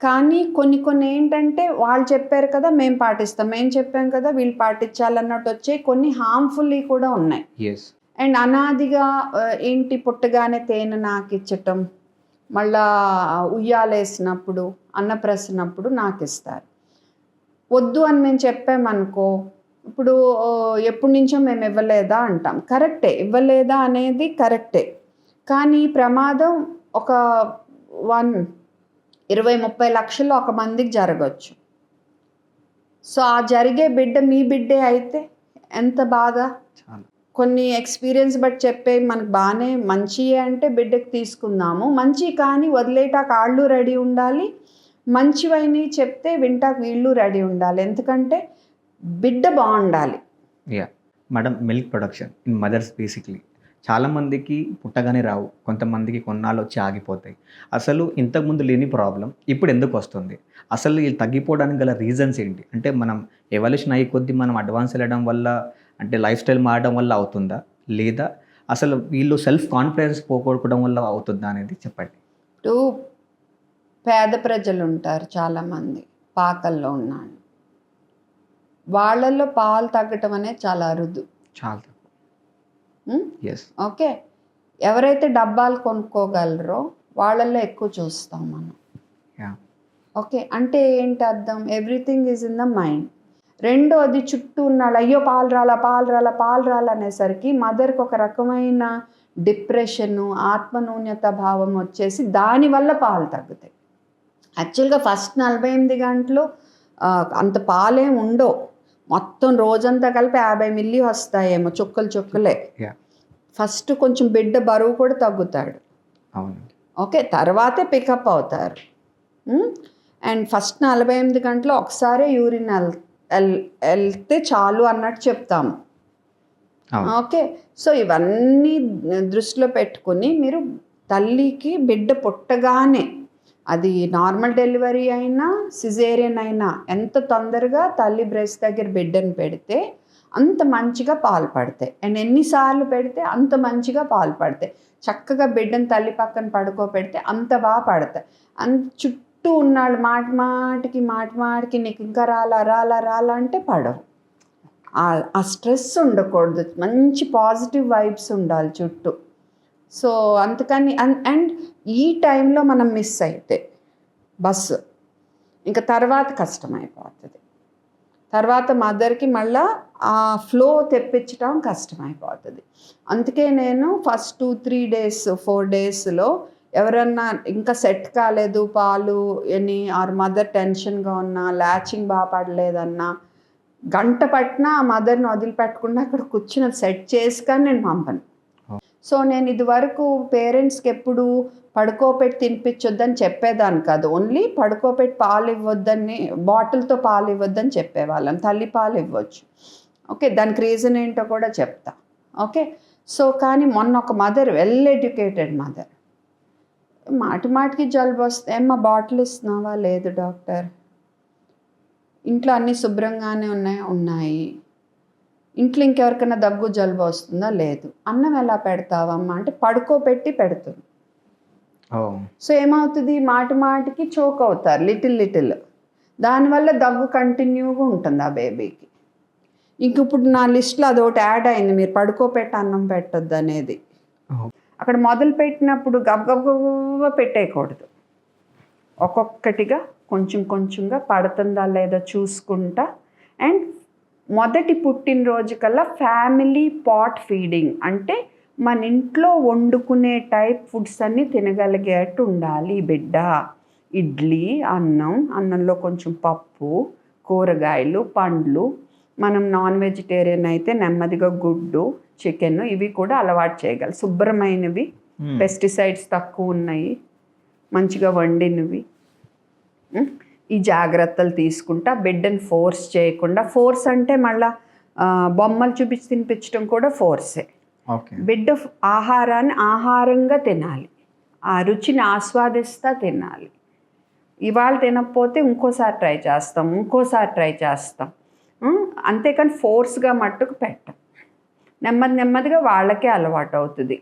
కానీ కొన్ని ఏంటంటే వాళ్ళు చెప్పారు కదా మేము పాటిస్తాం, మేము చెప్పాం కదా వీళ్ళు పాటించాలన్నట్టు వచ్చే కొన్ని హార్మ్ఫుల్లీ కూడా ఉన్నాయి. అండ్ అనాదిగా ఏంటి పుట్టగానే తేనె నాకు ఇచ్చటం, మళ్ళా ఉయ్యాలేసినప్పుడు, అన్నప్రసన్నప్పుడు నాకు ఇస్తారు. వద్దు అని మేము చెప్పామనుకో, ఇప్పుడు ఎప్పటి నుంచో మేము ఇవ్వలేదా అంటాం. కరెక్టే, ఇవ్వలేదా అనేది కరెక్టే. కానీ ప్రమాదం ఒక 20-30 లక్షలు ఒక మందికి జరగచ్చు. సో ఆ జరిగే బిడ్డ మీ బిడ్డే అయితే ఎంత బాధ. కొన్ని ఎక్స్పీరియన్స్ బట్టి చెప్పే మనకు బాగానే మంచియే అంటే బిడ్డకి తీసుకుందాము, మంచి కానీ వదిలేటాక కాళ్ళు రెడీ ఉండాలి, మంచివైనవి చెప్తే వింటాక వీళ్ళు రెడీ ఉండాలి. ఎందుకంటే బిడ్డ బాగుండాలి. Madam, milk production in mothers basically చాలామందికి పుట్టగానే రావు, కొంతమందికి కొన్నాళ్ళు వచ్చి ఆగిపోతాయి. అసలు ఇంతకుముందు లేని ప్రాబ్లం ఇప్పుడు ఎందుకు వస్తుంది? అసలు ఇది తగ్గిపోవడానికి గల రీజన్స్ ఏంటి? అంటే మనం ఎవల్యూషన్ అయ్యే కొద్దీ మనం అడ్వాన్స్ వెళ్ళడం వల్ల, అంటే లైఫ్ స్టైల్ మారడం వల్ల అవుతుందా, లేదా అసలు వీళ్ళు సెల్ఫ్ కాన్ఫిడెన్స్ పోగొట్టుకోవడం వల్ల అవుతుందా అనేది చెప్పండి. ఇప్పుడు పేద ప్రజలు ఉంటారు చాలామంది, పాకల్లో ఉన్నాను, వాళ్ళల్లో పాలు తగ్గటం అనేది చాలా అరుదు. చాలా తక్కువ. ఓకే, ఎవరైతే డబ్బాలు కొనుక్కోగలరో వాళ్ళల్లో ఎక్కువ చూస్తాం మనం. ఓకే, అంటే ఏంటి అర్థం? Everything is in the mind. రెండోది చుట్టూ ఉన్నాడు, అయ్యో పాలు రాలా అనేసరికి మదర్కి ఒక రకమైన డిప్రెషను, ఆత్మన్యూన్యత భావం వచ్చేసి దానివల్ల పాలు తగ్గుతాయి. యాక్చువల్గా ఫస్ట్ 48 గంటలు అంత పాలేం ఉండవు, మొత్తం రోజంతా కలిపి 50 మిల్లీ వస్తాయేమో, చుక్కలే. ఫస్ట్ కొంచెం బిడ్డ బరువు కూడా తగ్గుతాడు. ఓకే, తర్వాతే పికప్ అవుతారు. అండ్ ఫస్ట్ 48 గంటలు ఒకసారి యూరిన్ వెళ్తే చాలు అన్నట్టు చెప్తాము. ఓకే, సో ఇవన్నీ దృష్టిలో పెట్టుకుని మీరు తల్లికి బిడ్డ పుట్టగానే, అది నార్మల్ డెలివరీ అయినా సిజేరియన్ అయినా, ఎంత తొందరగా తల్లి బ్రెస్ట్ దగ్గర బిడ్డను పెడితే అంత మంచిగా పాలు పడతాయి. అండ్ ఎన్నిసార్లు పెడితే అంత మంచిగా పాలు పడతాయి. చక్కగా బిడ్డను తల్లి పక్కన పడుకోబెడితే అంత బాగా పడతాయి. చుట్టూ ఉన్నాళ్ళు మాటికి నీకు ఇంకా రాలా అంటే పడవు. ఆ స్ట్రెస్ ఉండకూడదు, మంచి పాజిటివ్ వైబ్స్ ఉండాలి చుట్టూ. సో అందుకని అండ్ ఈ టైంలో మనం మిస్ అయితే బస్సు ఇంకా తర్వాత కష్టమైపోతుంది. తర్వాత మదర్కి మళ్ళీ ఆ ఫ్లో తెప్పించడం కష్టమైపోతుంది. అందుకే నేను ఫస్ట్ 2-3 డేస్ 4 డేస్లో ఎవరన్నా ఇంకా సెట్ కాలేదు పాలు అని, ఆర్ మదర్ టెన్షన్గా ఉన్నా, లాచింగ్ బాగా పడలేదన్నా, గంట పట్టినా ఆ మదర్ని వదిలిపెట్టకుండా అక్కడ కూర్చుని సెట్ చేసుకొని నేను పంపను. సో నేను ఇదివరకు పేరెంట్స్కి ఎప్పుడు పడుకోపెట్టి తినిపించొద్దని చెప్పేదాన్ని కాదు, ఓన్లీ పడుకోపెట్టి పాలు ఇవ్వద్దని, బాటిల్తో పాలు ఇవ్వద్దని చెప్పేవాళ్ళం. తల్లి పాలు ఇవ్వచ్చు. ఓకే, దానికి రీజన్ ఏంటో కూడా చెప్తా. ఓకే, సో కానీ మొన్న ఒక మదర్, వెల్ ఎడ్యుకేటెడ్ మదర్, మాటికి జలుబు వస్తే ఏమ్మా బాటిల్ ఇస్తున్నావా? లేదు డాక్టర్. ఇంట్లో అన్నీ శుభ్రంగానే ఉన్నాయి. ఇంట్లో ఇంకెవరికైనా దగ్గు జలుబు వస్తుందా? లేదు. అన్నం ఎలా పెడతావమ్మా అంటే పడుకోబెట్టి పెడుతుంది. సో ఏమవుతుంది, మాటికి చోక్ అవుతారు లిటిల్. దానివల్ల దగ్గు కంటిన్యూగా ఉంటుంది ఆ బేబీకి. ఇంక ఇప్పుడు నా లిస్ట్లో అదొకటి యాడ్ అయింది, మీరు పడుకోపెట్టి అన్నం పెట్టొద్దు అనేది. అక్కడ మొదలు పెట్టినప్పుడు గబగబ పెట్టేయకూడదు, ఒక్కొక్కటిగా కొంచెంగా పడుతుందా లేదా చూసుకుంటా. అండ్ మొదటి పుట్టినరోజు కల్లా ఫ్యామిలీ పాట్ ఫీడింగ్, అంటే మన ఇంట్లో వండుకునే టైప్ ఫుడ్స్ అన్నీ తినగలిగేట్టు ఉండాలి బిడ్డ. ఇడ్లీ, అన్నంలో కొంచెం పప్పు, కూరగాయలు, పండ్లు. మనం నాన్ వెజిటేరియన్ అయితే నెమ్మదిగా గుడ్డు, చికెన్, ఇవి కూడా అలవాటు చేయగలరు. శుభ్రమైనవి, పెస్టిసైడ్స్ తక్కువ ఉన్నాయి, మంచిగా వండినవి. ఈ జాగ్రత్తలు తీసుకుంటా బిడ్డను ఫోర్స్ చేయకుండా. ఫోర్స్ అంటే మళ్ళీ బొమ్మలు చూపించి తినిపించడం కూడా ఫోర్సే. బిడ్డ ఆహారాన్ని ఆహారంగా తినాలి, ఆ రుచిని ఆస్వాదిస్తా తినాలి. ఇవాళ తినకపోతే ఇంకోసారి ట్రై చేస్తాం. అంతేకాని ఫోర్స్గా మట్టుకు పెట్టం. నెమ్మదిగా వాళ్ళకే అలవాటు అవుతుంది.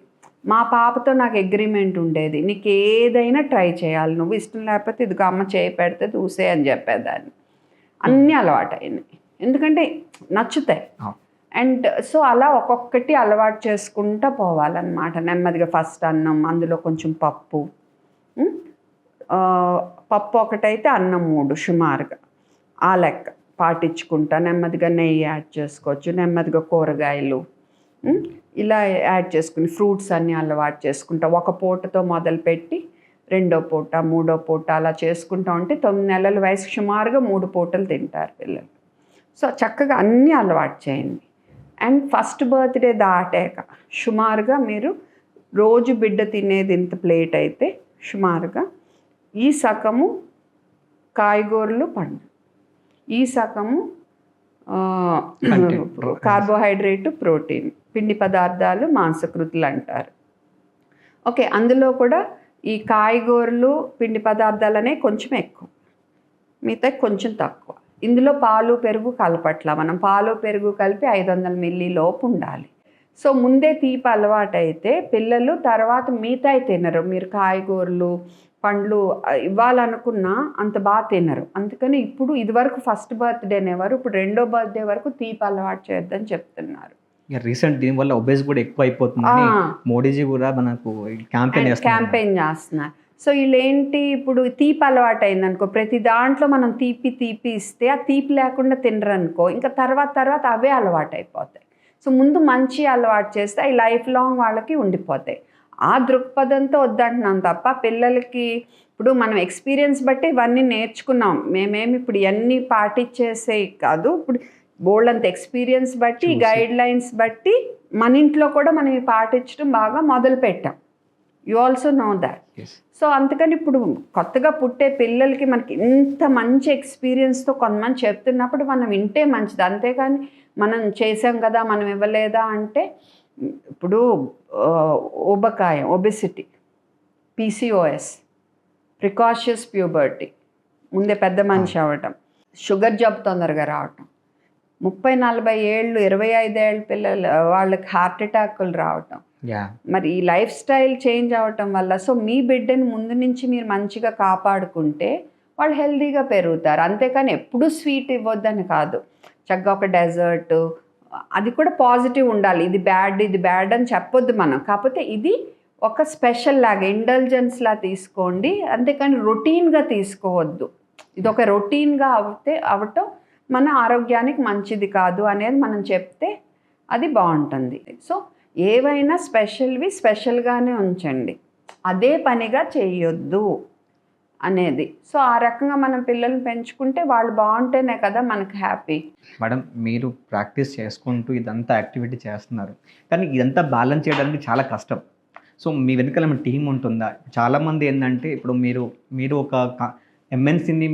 మా పాపతో నాకు అగ్రిమెంట్ ఉండేది, నీకు ఏదైనా ట్రై చేయాలి, నువ్వు ఇష్టం లేకపోతే ఇదిగో అమ్మ చేయి పెడితే చూసే అని చెప్పేదాన్ని. అన్నీ అలవాటు అయినాయి, ఎందుకంటే నచ్చుతాయి. అండ్ సో అలా ఒక్కొక్కటి అలవాటు చేసుకుంటూ పోవాలన్నమాట నెమ్మదిగా. ఫస్ట్ అన్నం, అందులో కొంచెం పప్పు ఒకటైతే అన్నం 3 సుమారుగా, ఆ లెక్క పాటించుకుంటా. నెమ్మదిగా నెయ్యి యాడ్ చేసుకోవచ్చు, నెమ్మదిగా కూరగాయలు ఇలా యాడ్ చేసుకుని, ఫ్రూట్స్ అన్నీ అలవాటు చేసుకుంటా. ఒక పూటతో మొదలుపెట్టి రెండో పూట, మూడో పూట అలా చేసుకుంటూ ఉంటే 9 నెలల వయసు సుమారుగా 3 పూటలు తింటారు పిల్లలు. సో చక్కగా అన్నీ అలవాటు చేయండి. అండ్ ఫస్ట్ బర్త్డే దాటాక సుమారుగా మీరు రోజు బిడ్డ తినేది ఇంత ప్లేట్ అయితే సుమారుగా ఈ సగము కాయగూరలు, పండు, ఈ సగము కార్బోహైడ్రేట్, ప్రోటీన్, పిండి పదార్థాలు, మాంసకృతులు అంటారు. ఓకే, అందులో కూడా ఈ కాయగూరలు, పిండి పదార్థాలు అనేవి కొంచెం ఎక్కువ, మిగతా కొంచెం తక్కువ. ఇందులో పాలు పెరుగు కలపట్ల, మనం పాలు పెరుగు కలిపి 500 మిల్లీ లోపు ఉండాలి. సో ముందే తీపి అలవాటు అయితే పిల్లలు తర్వాత మిగతాయి తినరు. మీరు కాయగూరలు, పండ్లు ఇవ్వాలనుకున్నా అంత బాగా తినరు. అందుకని ఇప్పుడు ఇదివరకు ఫస్ట్ బర్త్డే అనేవారు, ఇప్పుడు రెండో బర్త్డే వరకు తీపి అలవాటు చేయొద్దని చెప్తున్నారు. రీసెంట్ దీనివల్ల ఒబేస్ కూడా ఎక్కువ అయిపోతుంది. మోడీజీ కూడా మనకు క్యాంపెయిన్ చేస్తున్నారు. సో వీళ్ళేంటి, ఇప్పుడు తీపి అలవాటు అయిందనుకో, ప్రతి దాంట్లో మనం తీపి ఇస్తే ఆ తీపి లేకుండా తినరు అనుకో, ఇంకా తర్వాత అవే అలవాటు అయిపోతాయి. సో ముందు మంచి అలవాటు చేస్తే అవి లైఫ్ లాంగ్ వాళ్ళకి ఉండిపోతాయి. ఆ దృక్పథంతో వద్దంటున్నాం తప్ప పిల్లలకి ఇప్పుడు మనం ఎక్స్పీరియన్స్ బట్టి ఇవన్నీ నేర్చుకున్నాం. మేమేమి ఇప్పుడు ఇవన్నీ పాటించేసే కాదు, ఇప్పుడు బోల్డ్ ఎక్స్పీరియన్స్ బట్టి, గైడ్ లైన్స్ బట్టి మన ఇంట్లో కూడా మనం ఇవి పాటించడం బాగా మొదలు పెట్టాం. You also know that. So అందుకని ఇప్పుడు కొత్తగా పుట్టే పిల్లలకి మనకి ఇంత మంచి ఎక్స్పీరియన్స్తో కొంతమంది చెప్తున్నప్పుడు మనం వింటే మంచిది. అంతేకాని మనం చేసాం కదా, మనం ఇవ్వలేదా అంటే, ఇప్పుడు ఊబకాయం, ఒబెసిటీ, PCOS, ప్రికాషియస్ ప్యూబర్టీ, ముందే పెద్ద మనిషి అవ్వటం, షుగర్ జబ్బు తొందరగా రావటం, 30-40 ఏళ్ళు, 25 ఏళ్ళ పిల్లలు వాళ్ళకి హార్ట్ అటాక్లు రావటం, మరి ఈ లైఫ్ స్టైల్ చేంజ్ అవ్వటం వల్ల. సో మీ బిడ్డని ముందు నుంచి మీరు మంచిగా కాపాడుకుంటే వాళ్ళు హెల్తీగా పెరుగుతారు. అంతేకాని ఎప్పుడూ స్వీట్ ఇవ్వద్దని కాదు, చక్కగా ఒక డెజర్ట్, అది కూడా పాజిటివ్ ఉండాలి. ఇది బ్యాడ్ అని చెప్పొద్దు మనం. కాకపోతే ఇది ఒక స్పెషల్ లాగా, ఇండల్జెన్స్ లా తీసుకోండి, అంతేకాని రొటీన్గా తీసుకోవద్దు. ఇది ఒక రొటీన్గా అవటం మన ఆరోగ్యానికి మంచిది కాదు అనేది మనం చెప్తే అది బాగుంటుంది. సో ఏవైనా స్పెషల్గానే ఉంచండి, అదే పనిగా చేయొద్దు అనేది. సో ఆ రకంగా మనం పిల్లల్ని పెంచుకుంటే వాళ్ళు బాగుంటేనే కదా మనకు హ్యాపీ. మేడం, మీరు ప్రాక్టీస్ చేసుకుంటూ ఇదంతా యాక్టివిటీ చేస్తున్నారు, కానీ ఇదంతా బ్యాలెన్స్ చేయడానికి చాలా కష్టం. సో మీ వెనకాల మీ టీం ఉంటుందా? చాలామంది ఏంటంటే ఇప్పుడు మీరు ఒక MNCని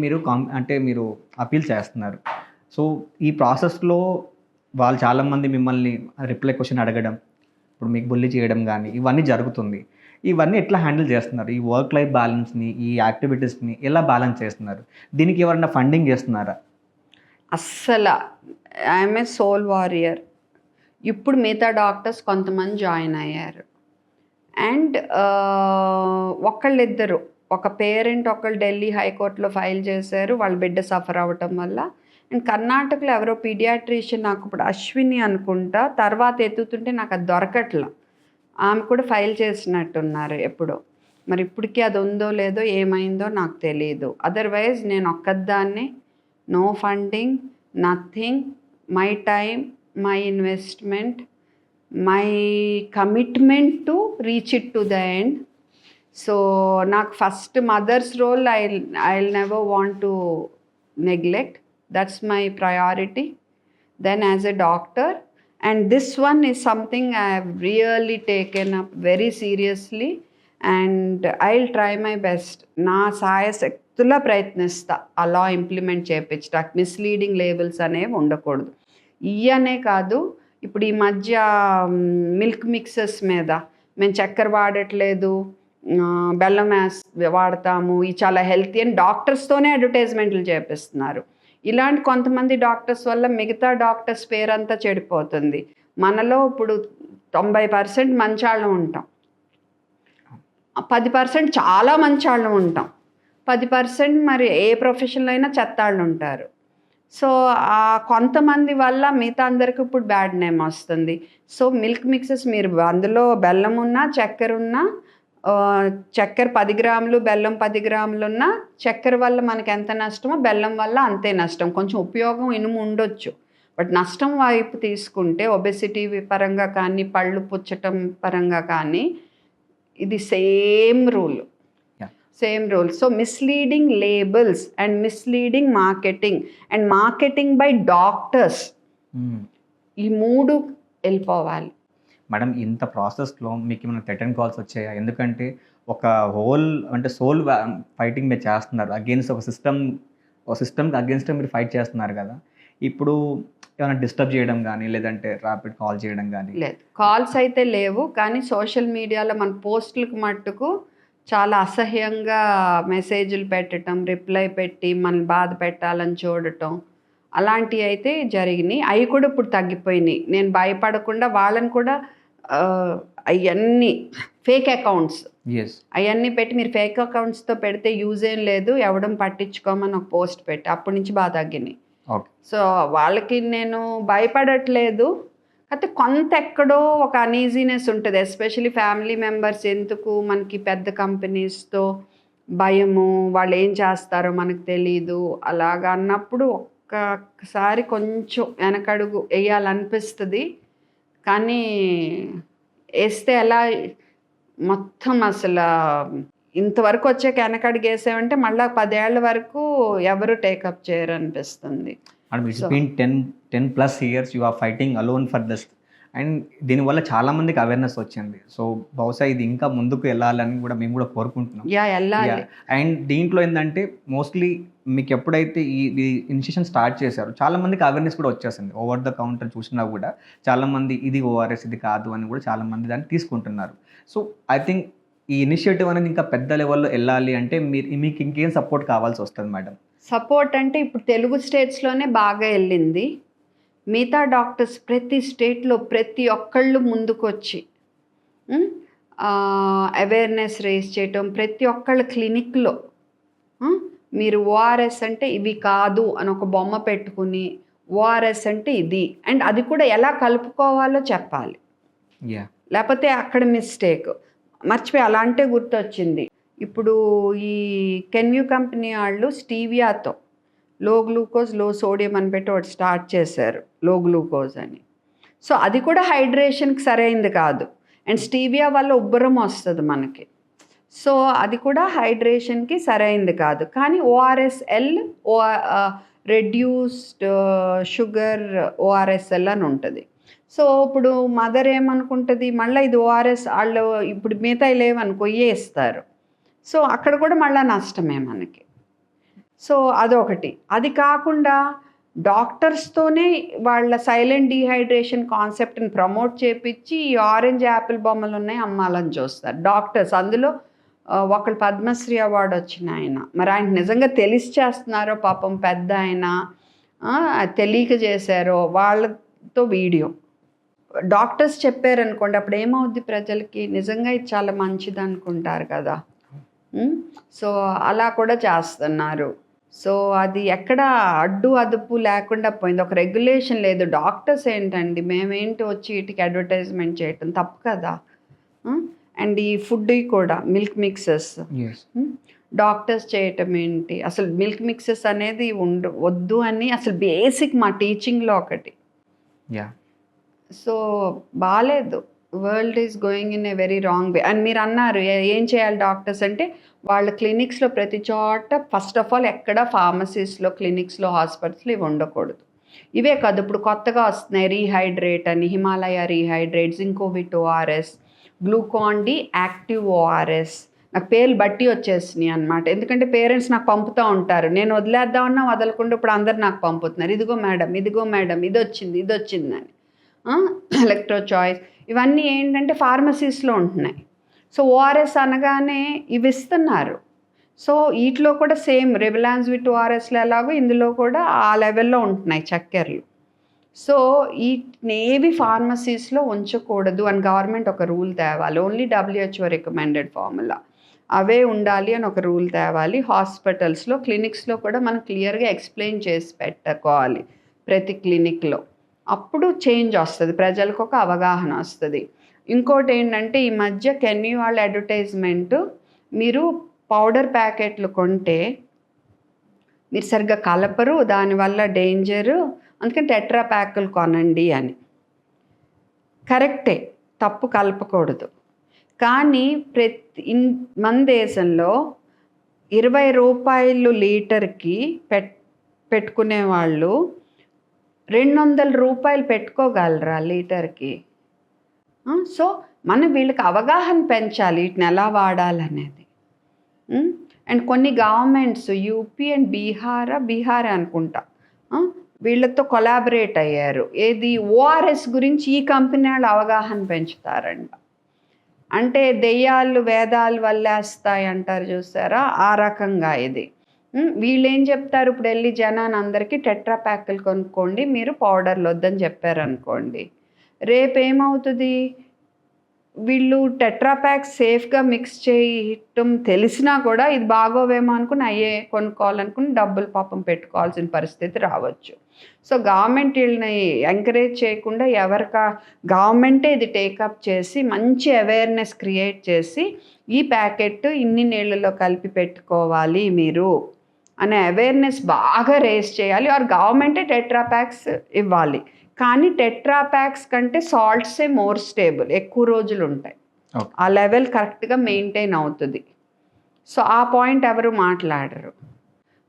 మీరు అపీల్ చేస్తున్నారు. సో ఈ ప్రాసెస్లో వాళ్ళు చాలామంది మిమ్మల్ని రిప్లై క్వశ్చన్ అడగడం, ఇప్పుడు మీకు బుల్లి చేయడం కానీ ఇవన్నీ జరుగుతుంది. ఇవన్నీ ఎట్లా హ్యాండిల్ చేస్తున్నారు? ఈ వర్క్ లైఫ్ బ్యాలెన్స్ని, ఈ యాక్టివిటీస్ని ఎలా బ్యాలెన్స్ చేస్తున్నారు? దీనికి ఎవరైనా ఫండింగ్ చేస్తున్నారా? అస్సలు ఐఎమ్ ఏ సోల్ వారియర్. ఇప్పుడు మిగతా డాక్టర్స్ కొంతమంది జాయిన్ అయ్యారు. అండ్ ఒకళ్ళిద్దరు, ఒక పేరెంట్ ఒకళ్ళు ఢిల్లీ హైకోర్టులో ఫైల్ చేశారు వాళ్ళ బిడ్డ సఫర్ అవ్వటం వల్ల. అండ్ కర్ణాటకలో ఎవరో పీడియాట్రిషియన్, నాకు ఇప్పుడు అశ్విని అనుకుంటా, తర్వాత ఎత్తుతుంటే నాకు అది దొరకట్లా, ఆమె కూడా ఫైల్ చేసినట్టున్నారు ఎప్పుడో. మరి ఇప్పటికీ అది ఉందో లేదో, ఏమైందో నాకు తెలియదు. అదర్వైజ్ నేను ఒక్కదాన్నే, no funding, nothing, my time, my investment, my commitment to reach it to the end. So నాకు first mother's role I never want to neglect. That's my priority. Then as a doctor, and this one is something I have really taken up very seriously, and I'll try my best. నా సాయశక్తులా ప్రయత్నిస్తా ఆ లా implement చేయించడానికి. Misleading labels అనేవి ఉండకూడదు. ఇవనే కాదు, ఇప్పుడు ఈ మధ్య milk mixes మీద మేము చక్కెర వాడట్లేదు, బెల్లం వాడతాము, ఇది చాలా హెల్తీ అని డాక్టర్స్తోనే అడ్వర్టైజ్మెంట్లు చేపిస్తున్నారు. ఇలాంటి కొంతమంది డాక్టర్స్ వల్ల మిగతా డాక్టర్స్ పేరంతా చెడిపోతుంది. మనలో ఇప్పుడు 90% మంచాళ్ళం ఉంటాం, 10% చాలా మంచాళ్ళం ఉంటాం, 10% మరి ఏ ప్రొఫెషన్లో అయినా చెత్తాళ్ళు ఉంటారు. సో కొంతమంది వల్ల మిగతా అందరికి ఇప్పుడు బ్యాడ్ నేమ్ వస్తుంది. సో మిల్క్ మిక్సెస్, మీరు అందులో బెల్లం ఉన్నా చక్కెర ఉన్నా, చక్కెర 10 గ్రాములు బెల్లం 10 గ్రాములు ఉన్నా, చక్కెర వల్ల మనకి ఎంత నష్టమో బెల్లం వల్ల అంతే నష్టం. కొంచెం ఉపయోగం ఇనుము ఉండొచ్చు, బట్ నష్టం వైపు తీసుకుంటే ఒబెసిటీ పరంగా కానీ, పళ్ళు పుచ్చటం పరంగా కానీ, ఇది same rule. Same rule. So misleading labels and misleading marketing by doctors, ఈ 3 వెళ్ళిపోవాలి. మేడం ఇంత ప్రాసెస్లో మీకు ఏమైనా థ్రెటన్ కాల్స్ వచ్చాయా? ఎందుకంటే ఒక సోల్ ఫైటింగ్ మీరు చేస్తున్నారు అగేన్స్ట్ ఒక సిస్టమ్కి అగేన్స్ట్ మీరు ఫైట్ చేస్తున్నారు కదా. ఇప్పుడు ఏమైనా డిస్టర్బ్ చేయడం కానీ లేదంటే ర్యాపిడ్ కాల్ చేయడం కానీ? లేదు, కాల్స్ అయితే లేవు, కానీ సోషల్ మీడియాలో మన పోస్టులకు మట్టుకు చాలా అసహ్యంగా మెసేజ్లు పెట్టడం, రిప్లై పెట్టి మన బాధ పెట్టాలని చూడటం, అలాంటివి అయితే జరిగినాయి. అవి కూడా ఇప్పుడు తగ్గిపోయినాయి. నేను భయపడకుండా వాళ్ళని కూడా అవన్నీ ఫేక్ అకౌంట్స్ అవన్నీ పెట్టి, మీరు ఫేక్ అకౌంట్స్తో పెడితే యూజ్ ఏం లేదు, ఎవడం పట్టించుకోమని ఒక పోస్ట్ పెట్టి అప్పటి నుంచి బాగా తగ్గినాయి. సో వాళ్ళకి నేను భయపడట్లేదు, అయితే కొంత ఎక్కడో ఒక అనీజీనెస్ ఉంటుంది, ఎస్పెషలీ ఫ్యామిలీ మెంబర్స్. ఎందుకు మనకి పెద్ద కంపెనీస్తో భయము, వాళ్ళు ఏం చేస్తారో మనకు తెలీదు, అలాగా అన్నప్పుడు ఒక్కసారి కొంచెం వెనకడుగు వేయాలనిపిస్తుంది. కానీ వేస్తే ఎలా మొత్తం అసలు ఇంతవరకు వచ్చాక వెనకడుగు వేసామంటే మళ్ళీ 10 ఏళ్ల వరకు ఎవరు టేకప్ చేయరు అనిపిస్తుంది. And it's been 10+ years you are fighting alone for this, and దీనివల్ల చాలామందికి అవేర్నెస్ వచ్చింది. సో బహుశా ఇది ఇంకా ముందుకు వెళ్ళాలని కూడా మేము కూడా కోరుకుంటున్నాం. వెళ్ళాలి. అండ్ దీంట్లో ఏంటంటే మోస్ట్లీ మీకు ఎప్పుడైతే ఈ ఇనిషియేషన్ స్టార్ట్ చేశారో చాలామందికి అవేర్నెస్ కూడా వచ్చేసింది. ఓవర్ ద కౌంటర్ చూసినా కూడా చాలామంది ఇది ఓఆర్ఎస్ ఇది కాదు అని కూడా చాలామంది దాన్ని తీసుకుంటున్నారు. సో ఐ థింక్ ఈ ఇనిషియేటివ్ అనేది ఇంకా పెద్ద లెవెల్లో వెళ్ళాలి అంటే మీకు ఇంకేం సపోర్ట్ కావాల్సి వస్తుంది మేడం? సపోర్ట్ అంటే ఇప్పుడు తెలుగు స్టేట్స్లోనే బాగా వెళ్ళింది. మిగతా డాక్టర్స్ ప్రతి స్టేట్లో ప్రతి ఒక్కళ్ళు ముందుకొచ్చి అవేర్నెస్ రేస్ చేయటం, ప్రతి ఒక్కళ్ళ క్లినిక్లో మీరు ఓఆర్ఎస్ అంటే ఇవి కాదు అని ఒక బొమ్మ పెట్టుకుని ఓఆర్ఎస్ అంటే ఇది, అండ్ అది కూడా ఎలా కలుపుకోవాలో చెప్పాలి. లేకపోతే అక్కడ మిస్టేక్ మర్చిపోయి. అలా అంటే గుర్తొచ్చింది, ఇప్పుడు ఈ కెన్యూ కంపెనీ వాళ్ళు స్టీవియాతో లో గ్లూకోజ్ లో సోడియం అని పెట్టి ఒకటి స్టార్ట్ చేశారు, లో గ్లూకోజ్ అని. సో అది కూడా హైడ్రేషన్కి సరైంది కాదు, అండ్ స్టీవియా వల్ల ఉబ్బరం వస్తుంది మనకి. సో అది కూడా హైడ్రేషన్కి సరైంది కాదు. కానీ ఓఆర్ఎస్ఎల్ రెడ్యూస్డ్ షుగర్ ఓఆర్ఎస్ఎల్ అని ఉంటుంది. సో ఇప్పుడు మదర్ ఏమనుకుంటుంది, మళ్ళీ ఇది ఓఆర్ఎస్ వాళ్ళు ఇప్పుడు మిగతా లేవనుకో ఇస్తారు. సో అక్కడ కూడా మళ్ళీ నష్టమే మనకి. సో అదొకటి. అది కాకుండా డాక్టర్స్తోనే వాళ్ళ సైలెంట్ డీహైడ్రేషన్ కాన్సెప్ట్ని ప్రమోట్ చేపించి ఈ ఆరెంజ్ యాపిల్ బొమ్మలు ఉన్నాయి అమ్మాలని చూస్తారు డాక్టర్స్. అందులో ఒకళ్ళు పద్మశ్రీ అవార్డు వచ్చిన ఆయన, మరి ఆయన నిజంగా తెలిసి చేస్తున్నారో పాపం పెద్ద ఆయన తెలియక చేశారో వాళ్ళతో వీడియో డాక్టర్స్ చెప్పారనుకోండి, అప్పుడు ఏమవుద్ది ప్రజలకి, నిజంగా ఇది చాలా మంచిది అనుకుంటారు కదా. సో అలా కూడా చేస్తున్నారు. సో అది ఎక్కడ అడ్డు అదుపు లేకుండా పోయింది, ఒక రెగ్యులేషన్ లేదు. డాక్టర్స్ ఏంటండి, మేమేంటి వచ్చి వీటికి అడ్వర్టైజ్మెంట్ చేయటం తప్పు కదా. అండ్ ఈ ఫుడ్ కూడా మిల్క్ మిక్సెస్ డాక్టర్స్ చేయటం ఏంటి, అసలు మిల్క్ మిక్సెస్ అనేది వద్దు అని అసలు బేసిక్ మా టీచింగ్లో ఒకటి. సో బాగాలేదు, world is going in a very wrong way. And మీరు అన్నారు ఏం చేయాలి డాక్టర్స్ అంటే, వాళ్ళ క్లినిక్స్లో ప్రతి చోట ఫస్ట్ ఆఫ్ ఆల్ ఎక్కడ ఫార్మసీస్లో క్లినిక్స్లో హాస్పిటల్స్లో ఇవి ఉండకూడదు. ఇవే కాదు, ఇప్పుడు కొత్తగా వస్తున్నాయి రీహైడ్రేట్ అని, Himalaya rehydrate, Zincovit ORS, Glucon-D active ORS, నాకు పేర్లు బట్టి వచ్చేసినాయి అనమాట. ఎందుకంటే పేరెంట్స్ నాకు పంపుతూ ఉంటారు, నేను వదిలేద్దామన్నా వదలకుండా ఇప్పుడు అందరు నాకు పంపుతున్నారు, ఇదిగో మేడం ఇది వచ్చిందని. ఎలక్ట్రో చాయిస్ ఇవన్నీ ఏంటంటే ఫార్మసీస్లో ఉంటున్నాయి. సో ఓఆర్ఎస్ అనగానే ఇవి ఇస్తున్నారు. సో వీటిలో కూడా సేమ్ రెబిలాన్స్ విత్ ఓఆర్ఎస్లో ఎలాగో ఇందులో కూడా ఆ లెవెల్లో ఉంటున్నాయి చక్కెరలు. సో వీటినేవి ఫార్మసీస్లో ఉంచకూడదు అని గవర్నమెంట్ ఒక రూల్ తేవాలి. ఓన్లీ WHO రికమెండెడ్ ఫార్ములా అవే ఉండాలి అని ఒక రూల్ తేవాలి. హాస్పిటల్స్లో క్లినిక్స్లో కూడా మనం క్లియర్గా ఎక్స్ప్లెయిన్ చేసి పెట్టుకోవాలి ప్రతి క్లినిక్లో. అప్పుడు చేంజ్ వస్తుంది, ప్రజలకు ఒక అవగాహన వస్తుంది. ఇంకోటి ఏంటంటే, ఈ మధ్య కెన్యూ వాళ్ళ అడ్వర్టైజ్మెంట్, మీరు పౌడర్ ప్యాకెట్లు కొంటే మీరు సరిగ్గా కలపరు, దానివల్ల డేంజరు, అందుకని టెట్రా ప్యాకులు కొనండి అని. కరెక్టే, తప్పు కలపకూడదు. కానీ మన దేశంలో ₹20 లీటర్కి పెట్టుకునే వాళ్ళు ₹200 పెట్టుకోగలరా లీటర్కి? సో మనం వీళ్ళకి అవగాహన పెంచాలి వీటిని ఎలా వాడాలనేది. అండ్ కొన్ని గవర్నమెంట్స్ యూపీ అండ్ బీహార్ అనుకుంటా, వీళ్ళతో కొలాబరేట్ అయ్యారు. ఏది ఓఆర్ఎస్ గురించి ఈ కంపెనీ వాళ్ళు అవగాహన పెంచుతారంట. అంటే దెయ్యాలు వేదాలు వల్లేస్తాయి అంటారు చూసారా, ఆ రకంగా ఇది. వీళ్ళు ఏం చెప్తారు, ఇప్పుడు వెళ్ళి జనాన్ని అందరికీ టెట్రా ప్యాకులు కొనుక్కోండి, మీరు పౌడర్లు వద్దని చెప్పారనుకోండి, రేపేమవుతుంది, వీళ్ళు టెట్రా ప్యాక్ సేఫ్గా మిక్స్ చేయటం తెలిసినా కూడా ఇది బాగోవేమో అనుకుని అయ్యే కొనుక్కోవాలనుకుని డబ్బులు పాపం పెట్టుకోవాల్సిన పరిస్థితి రావచ్చు. సో గవర్నమెంట్ వీళ్ళని ఎంకరేజ్ చేయకుండా గవర్నమెంటే ఇది టేకప్ చేసి మంచి అవేర్నెస్ క్రియేట్ చేసి ఈ ప్యాకెట్ ఇన్ని నీళ్ళలో కలిపి పెట్టుకోవాలి మీరు అనే అవేర్నెస్ బాగా రేస్ చేయాలి. ఆర్ గవర్నమెంటే టెట్రా ప్యాక్స్ ఇవ్వాలి. కానీ టెట్రా ప్యాక్స్ కంటే సాల్ట్సే మోర్ స్టేబుల్, ఎక్కువ రోజులు ఉంటాయి. ఆ లెవెల్ కరెక్ట్గా మెయింటైన్ అవుతుంది. సో ఆ పాయింట్ ఎవరు మాట్లాడరు.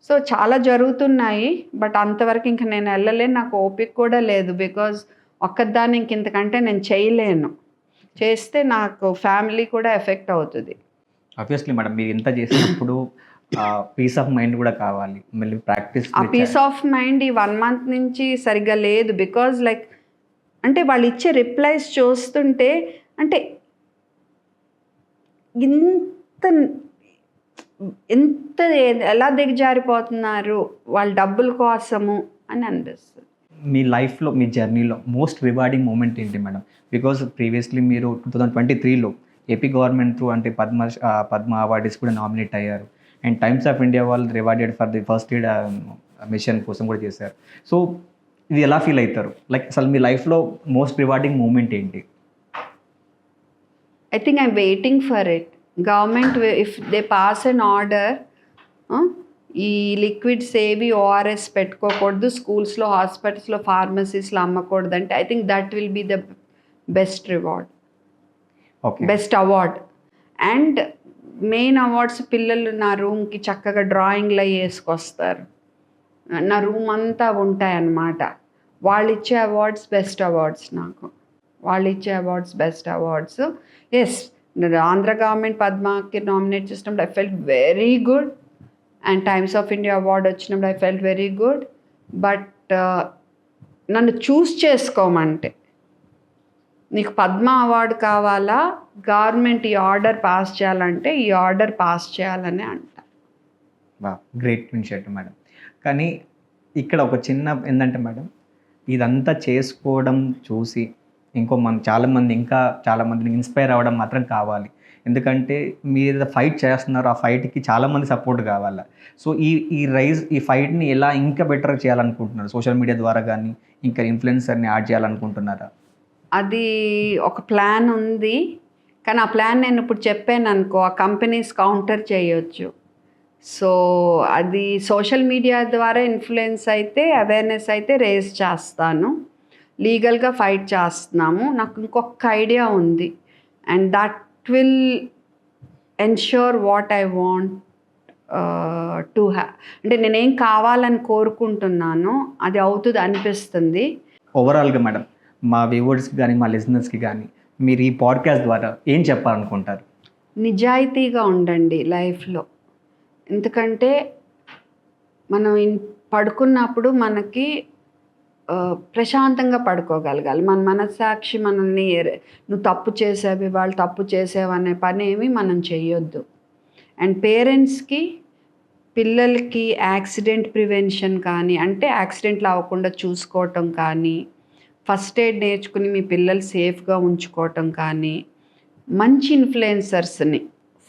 సో చాలా జరుగుతున్నాయి, బట్ అంతవరకు ఇంక నేను వెళ్ళలేను, నాకు ఓపిక కూడా లేదు. బికాజ్ ఒక్కదాన్ని ఇంతకంటే నేను చేయలేను. చేస్తే నాకు ఫ్యామిలీ కూడా ఎఫెక్ట్ అవుతుంది. ఆబ్వియస్లీ మేడం, మీరు ఇంత చేసినప్పుడు పీస్ ఆఫ్ మైండ్ కూడా కావాలి, మళ్ళీ ప్రాక్టీస్. ఆ పీస్ ఆఫ్ మైండ్ ఈ 1 month నుంచి సరిగ్గా లేదు. బికాజ్ లైక్ అంటే వాళ్ళు ఇచ్చే రిప్లైస్ చూస్తుంటే అంటే ఎంత ఎలా దిగజారిపోతున్నారు వాళ్ళ డబ్బుల కోసము అని అనిపిస్తుంది. మీ లైఫ్లో, మీ జర్నీలో మోస్ట్ రివార్డింగ్ మూమెంట్ ఏంటి మేడం? బికాజ్ ప్రీవియస్లీ మీరు 2023లో ఏపీ గవర్నమెంట్ త్రూ అంటే పద్మ అవార్డ్స్ కూడా నామినేట్ అయ్యారు. అండ్ టైమ్స్ ఆఫ్ ఇండియా వాళ్ళు rewarded for the first aid mission కోసం కూడా చేశారు. సో ఇది ఎలా ఫీల్ అవుతారు? లైక్ అసలు మీ లైఫ్లో మోస్ట్ రివార్డింగ్ మూమెంట్ ఏంటి? I think I'm waiting for it. Government if they pass an order, ఈ లిక్విడ్స్ ఏవి ఓఆర్ఎస్ పెట్టుకోకూడదు, స్కూల్స్లో, హాస్పిటల్స్లో, ఫార్మసీస్లో అమ్మకూడదు అంటే I think that will be the best reward, best award. And main awards పిల్లలు నా రూమ్కి చక్కగా డ్రాయింగ్లు వేసుకొస్తారు, నా రూమ్ అంతా ఉంటాయన్నమాట. వాళ్ళు ఇచ్చే అవార్డ్స్ బెస్ట్ అవార్డ్స్. నాకు వాళ్ళు ఇచ్చే awards best awards. Yes, Andhra government పద్మకి నామినేట్ చేసినప్పుడు I felt very good. And Times of India award వచ్చినప్పుడు I felt very good. But నన్ను చూస్ చేసుకోమంటే, నీకు పద్మ అవార్డు కావాలా, గవర్నమెంట్ ఈ ఆర్డర్ పాస్ చేయాలంటే ఈ ఆర్డర్ పాస్ చేయాలని అంట. Great initiative madam. కానీ ఇక్కడ ఒక చిన్న ఏంటంటే మేడం, ఇదంతా చేసుకోవడం చూసి చాలామందిని ఇన్స్పైర్ అవ్వడం మాత్రం కావాలి. ఎందుకంటే మీరు ఫైట్ చేస్తున్నారు, ఆ ఫైట్కి చాలామంది సపోర్ట్ కావాలి. సో ఈ ఫైట్ని ఎలా ఇంకా బెటర్ చేయాలనుకుంటున్నారు? సోషల్ మీడియా ద్వారా కానీ ఇంకా ఇన్ఫ్లుయెన్సర్ని యాడ్ చేయాలనుకుంటున్నారా? అది ఒక ప్లాన్ ఉంది, కానీ ఆ ప్లాన్ నేను ఇప్పుడు చెప్పాను అనుకో, ఆ కంపెనీస్ కౌంటర్ చేయొచ్చు. సో అది సోషల్ మీడియా ద్వారా ఇన్ఫ్లుయెన్స్ అయితే, అవేర్నెస్ అయితే రేస్ చేస్తాను, లీగల్గా ఫైట్ చేస్తున్నాము. నాకు ఇంకొక ఐడియా ఉంది, and that will ensure what I want to have. అంటే నేనేం కావాలని కోరుకుంటున్నానో అది అవుతుంది అనిపిస్తుంది. ఓవరాల్గా మేడం, మా వ్యూవర్స్కి కానీ మా లిజనర్స్కి కానీ మీరు ఈ పాడ్కాస్ట్ ద్వారా ఏం చెప్పాలనుకుంటారు? నిజాయితీగా ఉండండి లైఫ్లో. ఎందుకంటే మనం పడుకున్నప్పుడు మనకి ప్రశాంతంగా పడుకోగలగాలి. మన మనస్సాక్షి మనల్ని నువ్వు తప్పు చేసేవి, వాళ్ళు తప్పు చేసేవనే పని ఏమి మనం చెయ్యొద్దు. అండ్ పేరెంట్స్కి పిల్లలకి యాక్సిడెంట్ ప్రివెన్షన్ కానీ, అంటే యాక్సిడెంట్లు అవ్వకుండా చూసుకోవటం కానీ, ఫస్ట్ ఎయిడ్ నేర్చుకుని మీ పిల్లలు సేఫ్గా ఉంచుకోవటం కానీ, మంచి ఇన్ఫ్లుయెన్సర్స్ని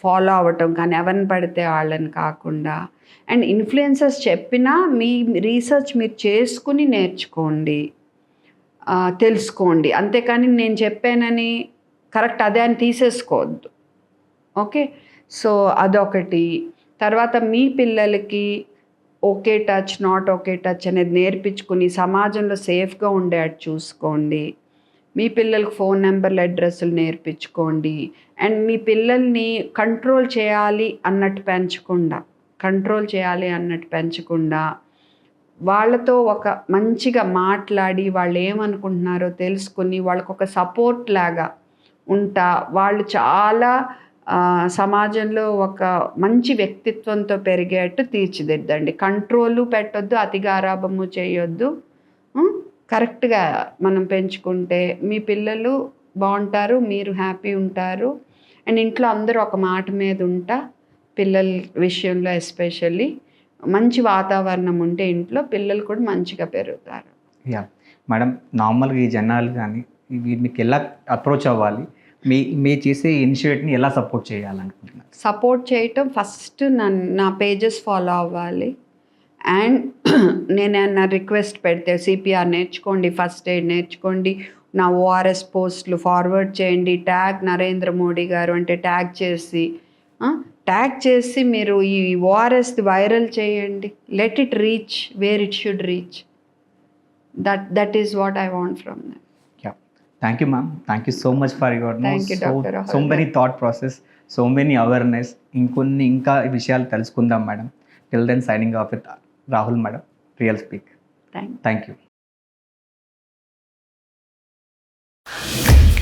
ఫాలో అవ్వటం కానీ, ఎవరిని పడితే వాళ్ళని కాకుండా. అండ్ ఇన్ఫ్లుయెన్సర్స్ చెప్పినా మీ రీసెర్చ్ మీరు చేసుకుని నేర్చుకోండి, తెలుసుకోండి. అంతేకాని నేను చెప్పానని కరెక్ట్ అదే అని తీసేసుకోవద్దు. ఓకే, సో అదొకటి. తర్వాత మీ పిల్లలకి okay touch, not okay touch అనేది నేర్పించుకుని సమాజంలో సేఫ్గా ఉండేట్టు చూసుకోండి. మీ పిల్లలకు ఫోన్ నెంబర్లు, అడ్రస్లు నేర్పించుకోండి. అండ్ మీ పిల్లల్ని కంట్రోల్ చేయాలి అన్నట్టు పెంచకుండా, కంట్రోల్ చేయాలి అన్నట్టు పెంచకుండా వాళ్ళతో ఒక మంచిగా మాట్లాడి వాళ్ళు ఏమనుకుంటున్నారో తెలుసుకుని వాళ్ళకు ఒక సపోర్ట్ లాగా ఉంటా వాళ్ళు చాలా సమాజంలో ఒక మంచి వ్యక్తిత్వంతో పెరిగేట్టు తీర్చిదిద్దండి. కంట్రోలు పెట్టొద్దు, అతిగా గారాబము చేయొద్దు. కరెక్ట్గా మనం పెంచుకుంటే మీ పిల్లలు బాగుంటారు, మీరు హ్యాపీ ఉంటారు. అండ్ ఇంట్లో అందరూ ఒక మాట మీద ఉంటా, పిల్లల విషయంలో ఎస్పెషల్లీ మంచి వాతావరణం ఉంటే ఇంట్లో పిల్లలు కూడా మంచిగా పెరుగుతారు. యా మేడం, నార్మల్గా ఈ జనాలు కానీ మీకు ఎలా అప్రోచ్ అవ్వాలి, మీ చేసే ఇనిషియేటివ్ని ఎలా సపోర్ట్ చేయాలనుకుంటున్నారు? సపోర్ట్ చేయటం ఫస్ట్ నా పేజెస్ ఫాలో అవ్వాలి. అండ్ నేను రిక్వెస్ట్ పెడితే సిపిఆర్ నేర్చుకోండి, ఫస్ట్ ఎయిడ్ నేర్చుకోండి, నా ఓఆర్ఎస్ పోస్టులు ఫార్వర్డ్ చేయండి, ట్యాగ్ నరేంద్ర మోడీ గారు అంటే ట్యాగ్ చేసి మీరు ఈ ఓఆర్ఎస్ది వైరల్ చేయండి. Let it reach where it should reach. That is what I want from them. Thank you, ma'am. Thank you so much for your Thank you, Dr. so many thought process, so many awareness. ఇంకా విషయాలు తెలుసుకుందాం madam. Till then, signing off with Rahul madam, Real Speak. Thank you. Thank you.